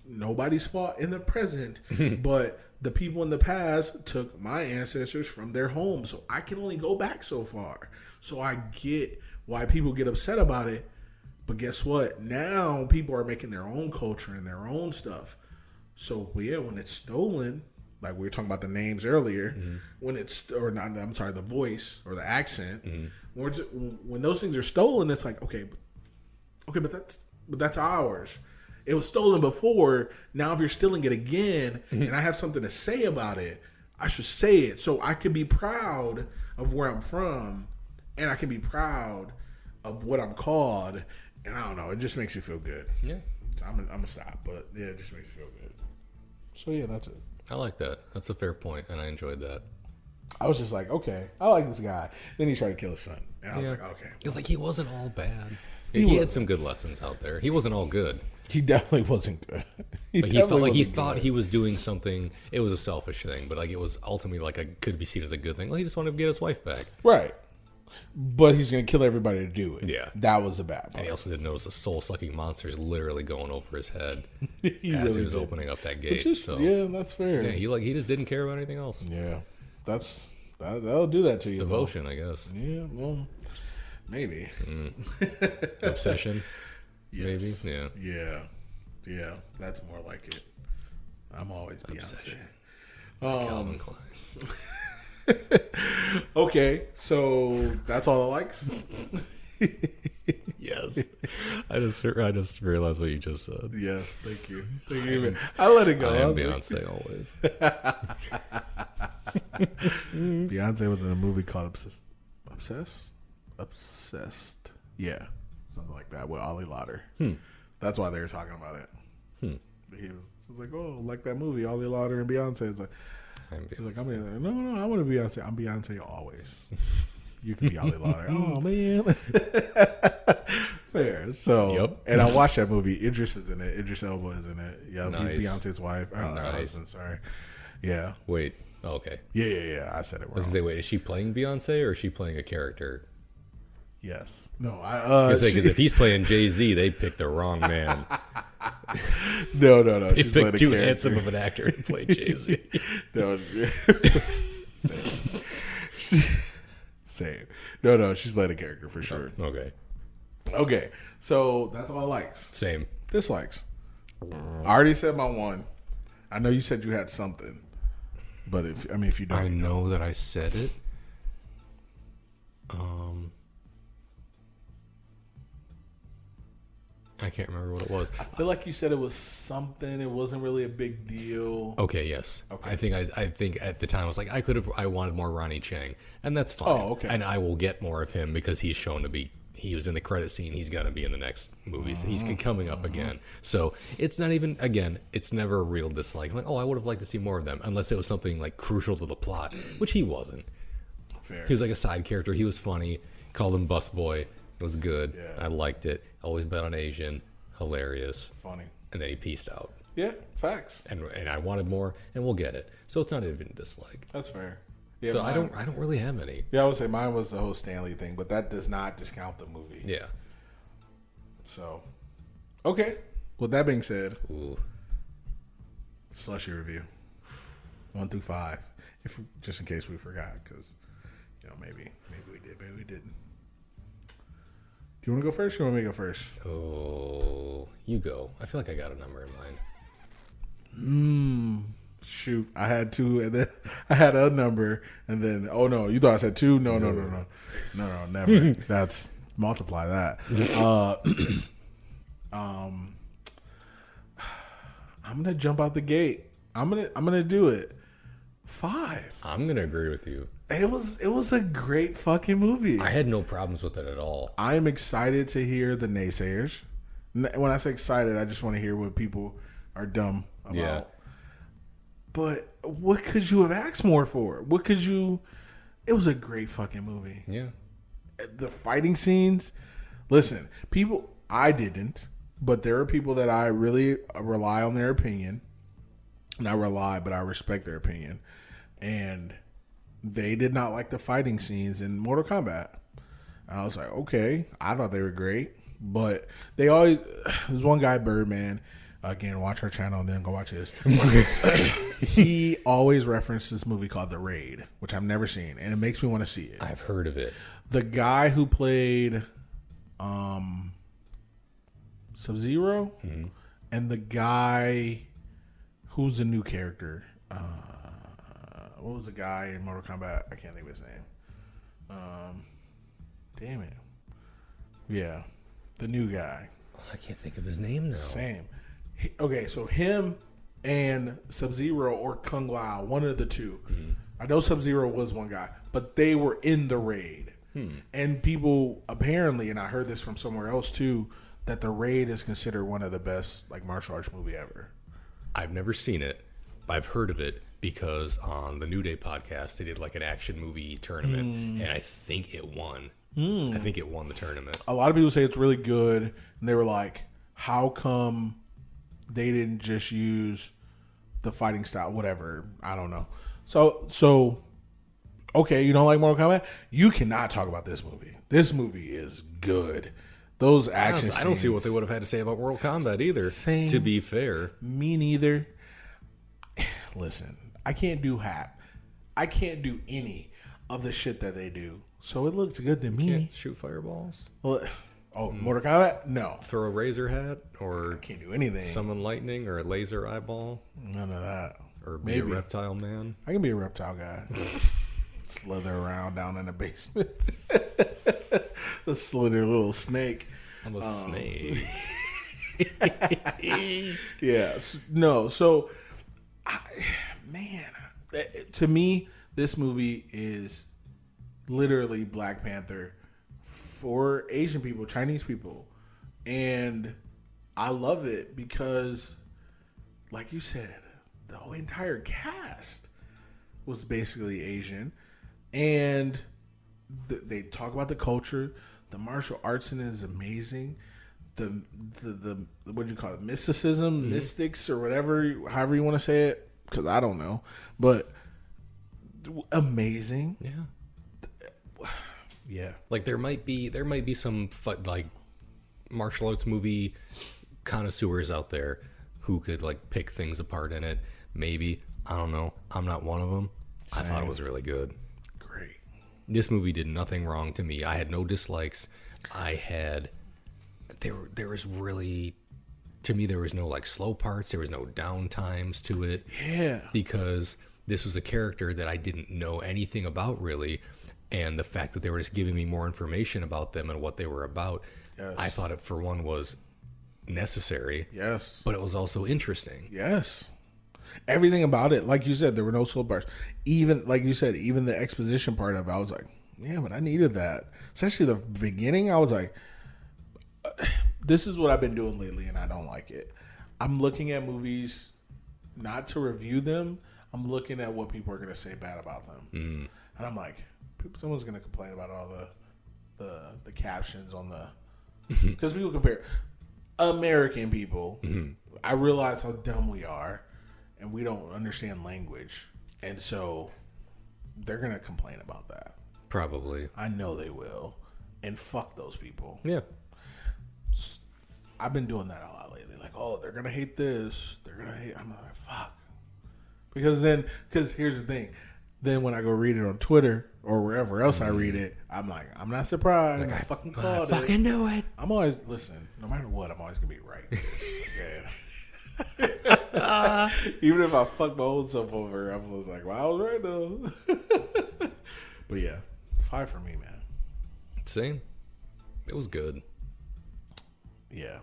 S1: nobody's fault in the present. But the people in the past took my ancestors from their home. So I can only go back so far. So I get why people get upset about it. But guess what? Now people are making their own culture and their own stuff. So yeah, when it's stolen, like we were talking about the names earlier, when it's, or not, I'm sorry, the voice or the accent, when those things are stolen, it's like, okay, but that's ours. It was stolen before. Now if you're stealing it again, and I have something to say about it, I should say it. So I can be proud of where I'm from, and I can be proud of what I'm called. And I don't know, it just makes you feel good.
S2: Yeah.
S1: I'm gonna stop, but yeah, it just makes you feel good. So yeah, that's it.
S2: I like that. That's a fair point, and I enjoyed that.
S1: I was just like, okay, I like this guy. Then he tried to kill his son. And I was like, okay.
S2: It was like he wasn't all bad. He had some good lessons out there. He wasn't all good.
S1: He definitely wasn't good.
S2: But he felt like he thought he was doing something. It was a selfish thing, but like it was ultimately like could be seen as a good thing. Like he just wanted to get his wife back.
S1: Right. But he's going to kill everybody to do it.
S2: Yeah.
S1: That was the bad part.
S2: And he also didn't notice the soul-sucking monsters literally going over his head
S1: he
S2: as
S1: really
S2: he was
S1: did.
S2: opening up that gate.
S1: Yeah, that's fair.
S2: Yeah, he just didn't care about anything else.
S1: Yeah. That'll do that to you.
S2: Devotion, I guess.
S1: Yeah, well, maybe.
S2: Obsession.
S1: Yes.
S2: Maybe. Yeah.
S1: Yeah. That's more like it. I'm always
S2: Obsession.
S1: Beyonce.
S2: Calvin Klein.
S1: Okay, so that's all the likes.
S2: Yes, I just realized what you just said.
S1: Yes, thank you. I let it go.
S2: I am Beyonce always.
S1: Beyonce was in a movie called Obsessed. Yeah, something like that with Ollie Lauder. That's why they were talking about it. He was like, oh, like that movie, Ollie Lauder and Beyonce. It's like. He's like, no, I want to be Beyonce. I'm Beyonce always. You can be Ollie Lauder. Oh, man. Fair. So,
S2: yep.
S1: And I watched that movie. Idris is in it. Idris Elba is in it. Yeah,
S2: nice.
S1: He's Beyonce's wife.
S2: Nice.
S1: Husband, sorry. Yeah.
S2: Wait. Oh, okay.
S1: Yeah. I said it wrong.
S2: I was gonna say, wait, is she playing Beyonce or is she playing a character?
S1: Yes. No,
S2: because if he's playing Jay-Z, they picked the wrong man.
S1: No.
S2: They picked too handsome of an actor to play Jay-Z.
S1: No. Same. No, she's playing a character for sure. Okay. So that's all likes.
S2: Same.
S1: Dislikes. I already said my one. I know you said you had something, but if you don't,
S2: I know that I said it. I can't remember what it was.
S1: I feel like you said it was something. It wasn't really a big deal.
S2: Okay, yes. Okay. I think at the time I was like, I wanted more Ronnie Chang, and that's fine.
S1: Oh, okay.
S2: And I will get more of him because he's shown to be. He was in the credit scene. He's gonna be in the next movies. He's coming up again. So it's not even it's never a real dislike. Like, I would have liked to see more of them, unless it was something like crucial to the plot, which he wasn't.
S1: Fair.
S2: He was like a side character. He was funny. Called him Busboy. It was good.
S1: Yeah.
S2: I liked it. Always bet on Asian. Hilarious.
S1: Funny.
S2: And then he pieced out.
S1: Yeah, facts.
S2: And I wanted more, and we'll get it. So it's not even a dislike.
S1: That's fair. Yeah,
S2: so I don't really have any.
S1: Yeah, I would say mine was the whole Stanley thing, but that does not discount the movie.
S2: Yeah.
S1: So, okay. With that being said,
S2: Ooh.
S1: Slushie Review 1 through 5. just in case we forgot, because maybe we did, maybe we didn't. Do you want to go first? Or you want me to go first?
S2: Oh, you go. I feel like I got a number in mind.
S1: Shoot, I had two, and then I had a number, and then you thought I said two? No, never. That's multiply that. I'm gonna jump out the gate. I'm gonna do it. 5.
S2: I'm gonna agree with you.
S1: It was a great fucking movie.
S2: I had no problems with it at all.
S1: I'm excited to hear the naysayers. When I say excited, I just want to hear what people are dumb about.
S2: Yeah.
S1: But what could you have asked more for? It was a great fucking movie.
S2: Yeah.
S1: The fighting scenes. Listen, I didn't, but there are people that I really rely on their opinion. Not rely, but I respect their opinion. And they did not like the fighting scenes in Mortal Kombat. And I was like, okay, I thought they were great. But there's one guy, Birdman, again, watch our channel and then go watch his. He always referenced this movie called The Raid, which I've never seen, and it makes me want to see it.
S2: I've heard of it.
S1: The guy who played Sub-Zero and the guy who's the new character. What was the guy in Mortal Kombat? I can't think of his name. Damn it. Yeah. The new guy.
S2: I can't think of his name now.
S1: Same. So him and Sub-Zero or Kung Lao, one of the two. I know Sub-Zero was one guy, but they were in the Raid. And people apparently, and I heard this from somewhere else too, that the Raid is considered one of the best martial arts movie ever.
S2: I've never seen it, but I've heard of it because on the New Day podcast they did an action movie tournament, and I think it won. I think it won the tournament. A
S1: lot of people say it's really good, and they were like, how come they didn't just use the fighting style, whatever, I don't know. So okay, you don't like Mortal Kombat? You cannot talk about this movie. This movie is good. Those action scenes.
S2: I don't see what they would have had to say about Mortal Kombat either, to be fair.
S1: Me neither. Listen, I can't do any of the shit that they do. So it looks good to me.
S2: Can't shoot fireballs?
S1: Well, Mortal Kombat? No.
S2: Throw a razor hat? Or
S1: I can't do anything.
S2: Summon lightning or a laser eyeball?
S1: None of that.
S2: Or be a reptile man?
S1: I can be a reptile guy. Slither around down in the basement. The slither little snake.
S2: I'm a snake.
S1: Yeah. No. So, to me, this movie is literally Black Panther for Asian people, Chinese people. And I love it because, like you said, the whole entire cast was basically Asian. And they talk about the culture. The martial arts in it is amazing. The what do you call it? Mysticism, mystics, or whatever, however you want to say it, because I don't know. But amazing. Yeah.
S2: There might be some martial arts movie connoisseurs out there who could pick things apart in it. Maybe, I don't know. I'm not one of them. Same. I thought it was really good.
S1: Great.
S2: This movie did nothing wrong to me. I had no dislikes. There was really, to me, there was no slow parts. There was no down times to it.
S1: Yeah.
S2: Because this was a character that I didn't know anything about really. And the fact that they were just giving me more information about them and what they were about, yes. I thought it, for one, was necessary.
S1: Yes.
S2: But it was also interesting.
S1: Yes. Everything about it, like you said, there were no slow parts. Even, like you said, even the exposition part of it, I was like, yeah, but I needed that. Especially the beginning, I was like, this is what I've been doing lately, and I don't like it. I'm looking at movies not to review them. I'm looking at what people are going to say bad about them. And I'm like, someone's going to complain about all the captions on the... Because people compare... American people, I realize how dumb we are, and we don't understand language. And so they're going to complain about that.
S2: Probably.
S1: I know they will. And fuck those people.
S2: Yeah.
S1: I've been doing that a lot lately. They're going to hate this. They're going to hate... I'm like, fuck. Because here's the thing. Then when I go read it on Twitter or wherever else I read it, I'm like, I'm not surprised. Like, I fucking called it. I fucking knew it. I'm always, listen, no matter what, I'm always going to be right. Yeah. Even if I fuck my own self over, I'm just like, well, I was right, though. But yeah, 5 for me, man.
S3: Same. It was good.
S1: Yeah.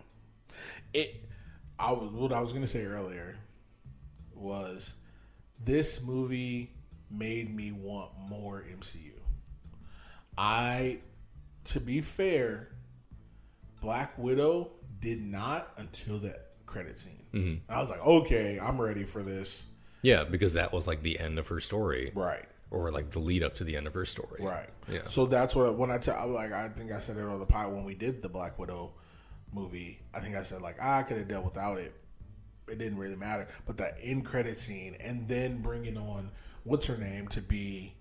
S1: What I was going to say earlier was this movie made me want more MCU. To be fair, Black Widow did not until that credit scene. Mm-hmm. I was like, okay, I'm ready for this.
S3: Yeah, because that was like the end of her story.
S1: Right.
S3: Or like the lead up to the end of her story.
S1: Right.
S3: Yeah.
S1: So that's what, when I think I said it on the pod when we did the Black Widow movie. I think I said, like, I could have dealt without it. It didn't really matter. But that end credit scene and then bringing on what's her name to be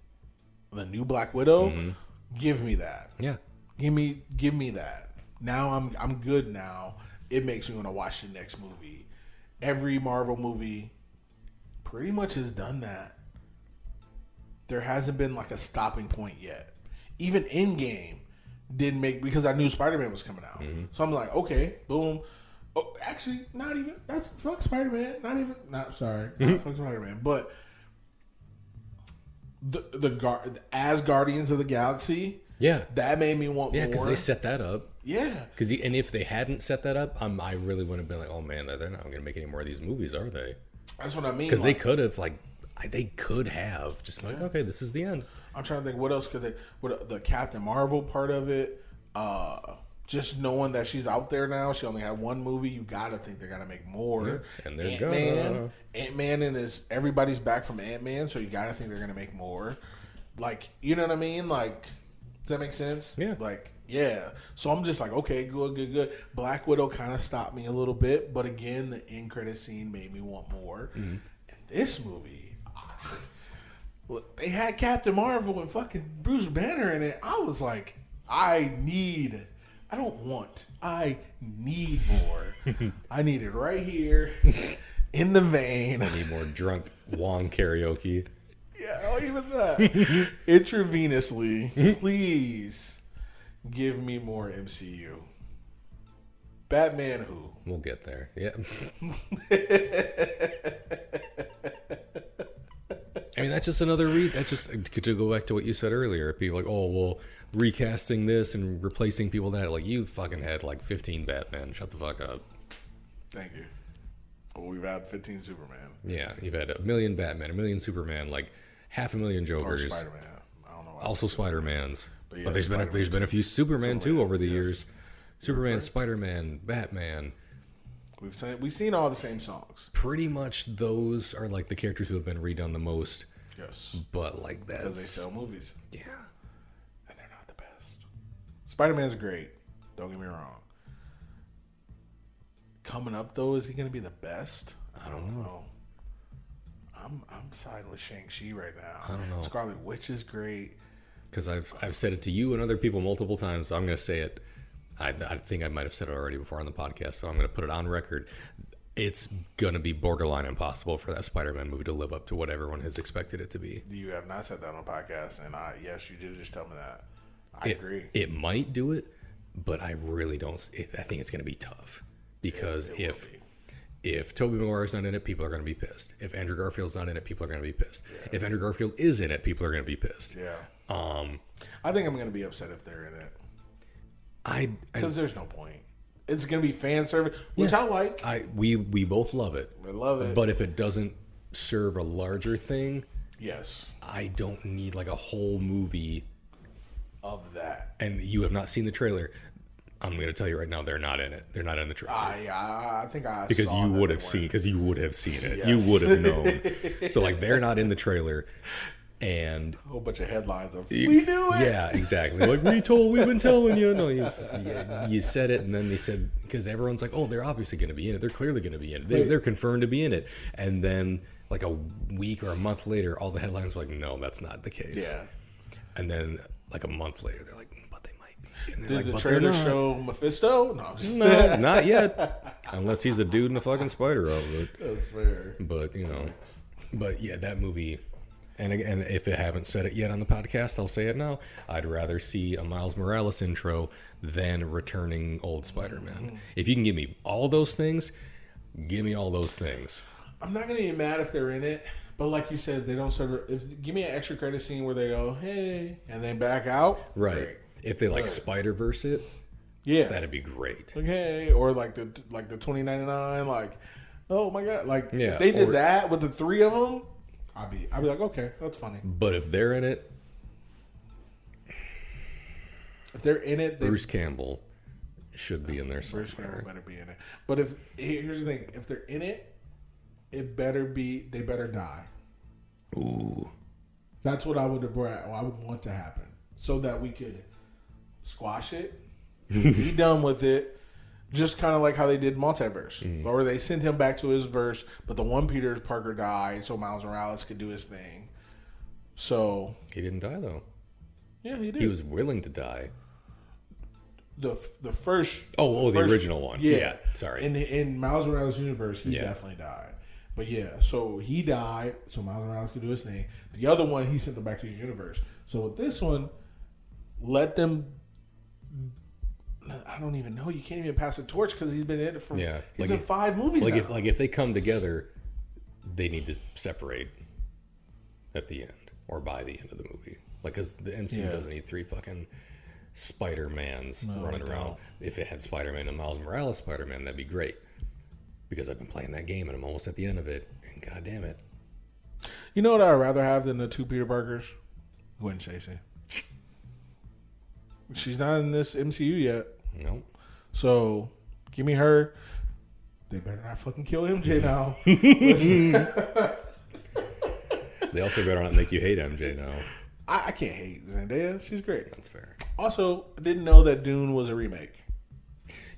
S1: the new Black Widow, give me that.
S3: Yeah.
S1: Give me that. Now I'm good now. It makes me want to watch the next movie. Every Marvel movie pretty much has done that. There hasn't been like a stopping point yet. Even Endgame didn't make, because I knew Spider-Man was coming out. Mm-hmm. So I'm like, okay, boom. Oh, actually, not even. That's fuck Spider-Man. Not fuck Spider-Man. But as Guardians of the Galaxy,
S3: yeah,
S1: that made me want more.
S3: Yeah, because they set that up.
S1: Yeah,
S3: and if they hadn't set that up, I really wouldn't have been like, oh man, they're not going to make any more of these movies, are they?
S1: That's what I mean.
S3: Because they could have just like, okay, this is the end.
S1: I'm trying to think what else could they. What the Captain Marvel part of it. Just knowing that she's out there now, she only had one movie. You gotta think they're gonna make more.
S3: Yeah, and they're
S1: Ant-Man, and everybody's back from Ant-Man, so you gotta think they're gonna make more. Like, you know what I mean? Like, does that make sense?
S3: Yeah.
S1: Like, yeah. So I'm just like, okay, good. Black Widow kind of stopped me a little bit, but again, the end credit scene made me want more. Mm-hmm. And this movie, they had Captain Marvel and fucking Bruce Banner in it. I was like, I need more. I need it right here in the vein.
S3: I need more drunk Wong karaoke.
S1: Yeah, even that. Intravenously, please give me more MCU. Batman who?
S3: We'll get there. Yeah. I mean, that's just another That's just to go back to what you said earlier. People are like, oh, well, recasting this and replacing people that, like, you fucking had like 15 Batman. Shut the fuck up.
S1: Thank you. Well, we've had 15 Superman.
S3: Yeah, you've had 1 million Batman, 1 million Superman, like 500,000 Jokers.
S1: Or Spider-Man. I don't know.
S3: Also Spider-Mans.
S1: But, yeah,
S3: but there's been a few Superman too over the years. Superman, Spider-Man, Batman.
S1: We've seen all the same songs.
S3: Pretty much those are like the characters who have been redone the most.
S1: Yes.
S3: But like that.
S1: Because they sell movies.
S3: Yeah.
S1: And they're not the best. Spider-Man's great. Don't get me wrong. Coming up though, is he going to be the best? I don't know. I'm siding with Shang Chi right now.
S3: I don't know.
S1: Scarlet Witch is great.
S3: Because I've said it to you and other people multiple times, so I'm going to say it. I think I might have said it already before on the podcast, but I'm going to put it on record. It's going to be borderline impossible for that Spider-Man movie to live up to what everyone has expected it to be.
S1: You have not said that on the podcast, and yes, you did just tell me that. I agree.
S3: It might do it, but I really don't. I think it's going to be tough because if Tobey Maguire's not in it, people are going to be pissed. If Andrew Garfield's not in it, people are going to be pissed. Yeah. If Andrew Garfield is in it, people are going to be pissed.
S1: Yeah. I think I'm going to be upset if they're in it. Because there's no point. It's going to be fan service, which I like.
S3: We both love it.
S1: We love it.
S3: But if it doesn't serve a larger thing,
S1: yes,
S3: I don't need like a whole movie
S1: of that.
S3: And you have not seen the trailer. I'm going to tell you right now, they're not in it. They're not in the trailer.
S1: I think I
S3: because
S1: saw
S3: you would have seen it. Yes. You would have known. So like they're not in the trailer. And
S1: a whole bunch of headlines of we knew it.
S3: Yeah, exactly. Like we've been telling you. No, you said it, and then they said because everyone's like, oh, they're obviously going to be in it. They're clearly going to be in it. They're confirmed to be in it. And then like a week or a month later, all the headlines were like, no, that's not the case.
S1: Yeah.
S3: And then like a month later, they're like, but they might be. And
S1: did the trailer show Mephisto?
S3: No, not yet. Unless he's a dude in a fucking spider outfit.
S1: That's fair.
S3: But but yeah, that movie. And again, if I haven't said it yet on the podcast, I'll say it now. I'd rather see a Miles Morales intro than returning old Spider-Man. If you can give me all those things, give me all those things.
S1: I'm not gonna get mad if they're in it, but like you said, if they don't give me an extra credit scene where they go, hey, and then back out.
S3: Right.
S1: Great.
S3: If they like Spider-Verse it,
S1: yeah,
S3: that'd be great.
S1: Like, hey, or like the 2099, like, oh my god, like if they did that with the three of them, I'd be like, okay, that's funny.
S3: But if they're in it, Bruce Campbell should be in there somewhere.
S1: Bruce Campbell better be in it. But here's the thing, if they're in it, they better die.
S3: Ooh,
S1: that's what I would want to happen, so that we could squash it, be done with it. Just kind of like how they did Multiverse, or they sent him back to his verse, but the one Peter Parker died, so Miles Morales could do his thing. So
S3: he didn't die though.
S1: Yeah, he did.
S3: He was willing to die.
S1: The first
S3: the original one. Yeah, sorry.
S1: In Miles Morales' universe, he definitely died. But yeah, so he died, so Miles Morales could do his thing. The other one, he sent them back to his universe. So with this one, let them. I don't even know. You can't even pass the torch because he's been in it for. Yeah, he's in 5 movies now.
S3: If they come together, they need to separate at the end or by the end of the movie. Because the MCU doesn't need 3 fucking Spider-Mans running around. If it had Spider-Man and Miles Morales Spider-Man, that'd be great. Because I've been playing that game and I'm almost at the end of it, and god damn it.
S1: You know what I'd rather have than the 2 Peter Parkers? Gwen Stacy. She's not in this MCU yet.
S3: No.
S1: So, give me her. They better not fucking kill MJ now.
S3: They also better not make you hate MJ now.
S1: I can't hate Zendaya. She's great.
S3: That's fair.
S1: Also, I didn't know that Dune was a remake.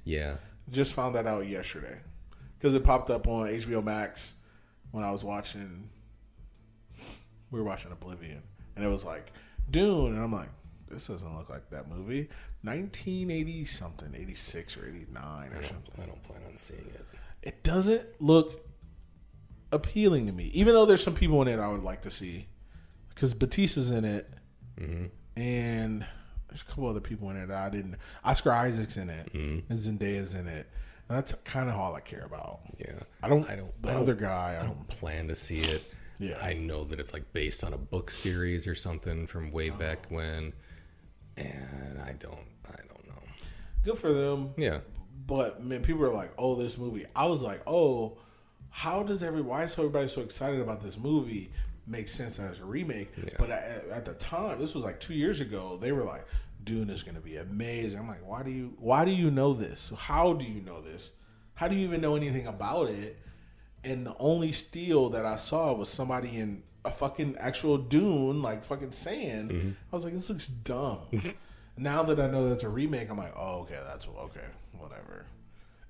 S3: Yeah.
S1: Just found that out yesterday. Because it popped up on HBO Max when I was watching. We were watching Oblivion. And it was like, Dune. And I'm like, this doesn't look like that movie. 1980 something, 86 or 89 or something.
S3: I don't plan on seeing it.
S1: It doesn't look appealing to me. Even though there's some people in it I would like to see. Because Batista's in it. Mm-hmm. And there's a couple other people in it that I didn't. Oscar Isaac's in it. Mm-hmm. And Zendaya's in it. And that's kind of all I care about.
S3: Yeah.
S1: I don't
S3: plan to see it.
S1: Yeah.
S3: I know that it's like based on a book series or something from way back when. And I don't know.
S1: Good for them.
S3: Yeah.
S1: But man, people are like, "Oh, this movie." I was like, "Oh, why is everybody so excited about this movie?" Makes sense as a remake. Yeah. But at the time, this was like 2 years ago. They were like, "Dune is going to be amazing." I'm like, "Why do you know this? How do you know this? How do you even know anything about it?" And the only steal that I saw was somebody in a fucking actual dune, like fucking sand. Mm-hmm. I was like, this looks dumb. Now that I know that's a remake, I'm like, oh, okay, whatever.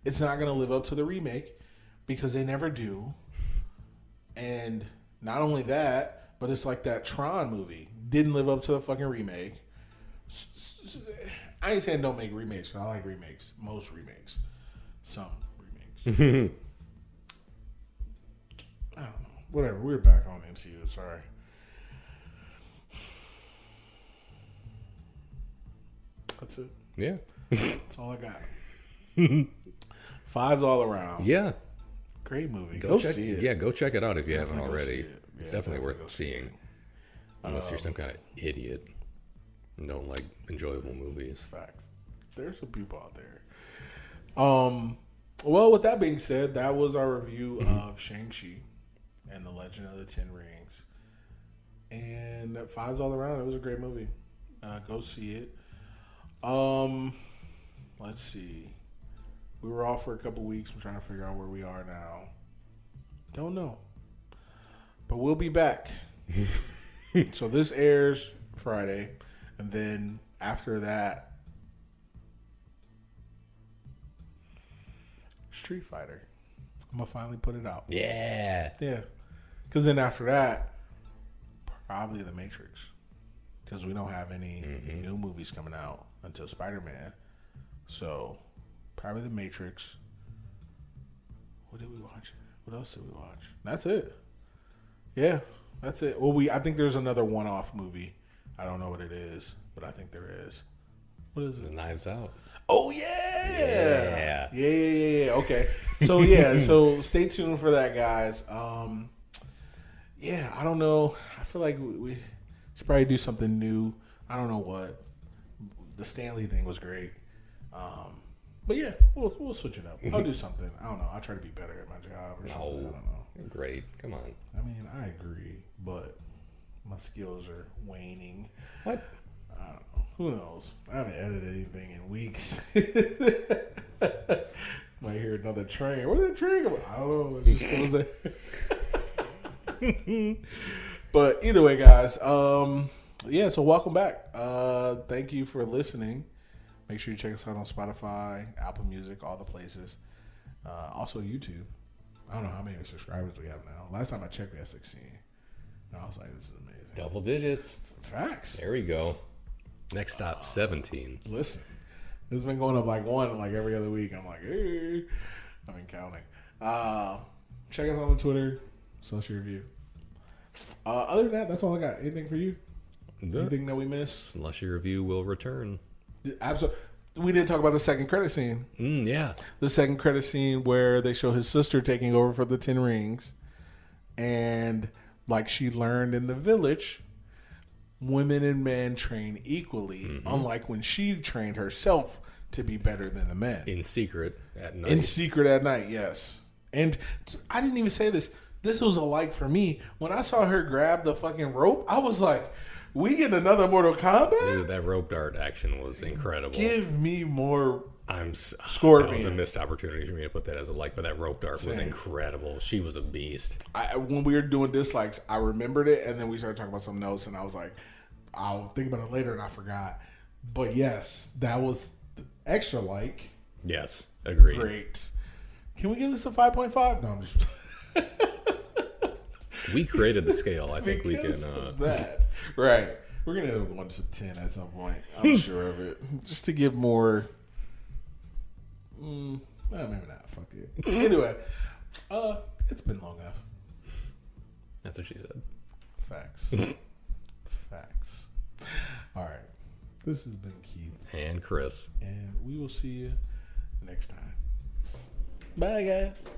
S1: It's not going to live up to the remake because they never do. And not only that, but it's like that Tron movie. Didn't live up to the fucking remake. I ain't saying don't make remakes. I like remakes. Most remakes. Some remakes. I don't know. Whatever. We're back on MCU. Sorry. That's it.
S3: Yeah.
S1: That's all I got. 5s all around.
S3: Yeah.
S1: Great movie. Go see it.
S3: Yeah, go check it out if you haven't already.
S1: Yeah,
S3: it's definitely worth seeing. Unless you're some kind of idiot and don't like enjoyable movies.
S1: Facts. There's some people out there. Well, with that being said, that was our review of Shang Chi and the Legend of the Ten Rings. And 5s all around. It was a great movie. Go see it. Let's see. We were off for a couple weeks. I'm trying to figure out where we are now. Don't know. But we'll be back. So this airs Friday. And then after that, Street Fighter. I'm going to finally put it out.
S3: Yeah.
S1: Yeah. Because then after that, probably The Matrix. Because we don't have any new movies coming out until Spider-Man. So, probably The Matrix. What did we watch? What else did we watch? That's it. Yeah. That's it. Well, I think there's another one-off movie. I don't know what it is, but I think there is. What is it?
S3: Knives Out.
S1: Oh yeah. Yeah. Okay. So yeah. So stay tuned for that, guys. Yeah. I don't know. I feel like we should probably do something new. I don't know what. The Stanley thing was great. But yeah, we'll switch it up. I'll do something. I don't know. I'll try to be better at my job or something. I don't know.
S3: Great. Come on.
S1: I mean, I agree, but my skills are waning.
S3: What?
S1: I don't know. Who knows? I haven't edited anything in weeks. Might hear another train. Where's that train going? I don't know. It just goes there. But either way, guys. Yeah. So welcome back. Thank you for listening. Make sure you check us out on Spotify, Apple Music, all the places. Also YouTube. I don't know how many subscribers we have now. Last time I checked, we had 16. And I was like, this is amazing.
S3: Double digits.
S1: Facts.
S3: There we go. Next stop, 17.
S1: Listen, it's been going up like one like every other week. I'm like, hey, I've been counting. Check us out on Twitter, Slushie Review. Other than that, that's all I got. Anything for you? Anything that we missed?
S3: Slushie Review will return.
S1: Absolutely. We didn't talk about the second credit scene.
S3: Yeah.
S1: The second credit scene where they show his sister taking over for the 10 Rings. And like she learned in the village, women and men train equally, unlike when she trained herself to be better than the men.
S3: In secret at night.
S1: In secret at night, yes. And I didn't even say this. This was a like for me. When I saw her grab the fucking rope, I was like, we get another Mortal Kombat?
S3: Dude, that rope dart action was incredible.
S1: Give me more
S3: Scorpion. That was a missed opportunity for me to put that as a like, but that rope dart was incredible. She was a beast.
S1: When we were doing dislikes, I remembered it, and then we started talking about something else, and I was like, I'll think about it later, and I forgot. But yes, that was extra like.
S3: Yes, agreed.
S1: Great. Can we give this a 5.5? No, I'm just...
S3: We created the scale. I think we can.
S1: That. Right. We're going to end up going to 10 at some point. I'm sure of it. Just to give more. Well, maybe not. Fuck it. Anyway, it's been long enough.
S3: That's what she said.
S1: Facts. Facts. All right. This has been Keith.
S3: And Chris.
S1: And we will see you next time. Bye, guys.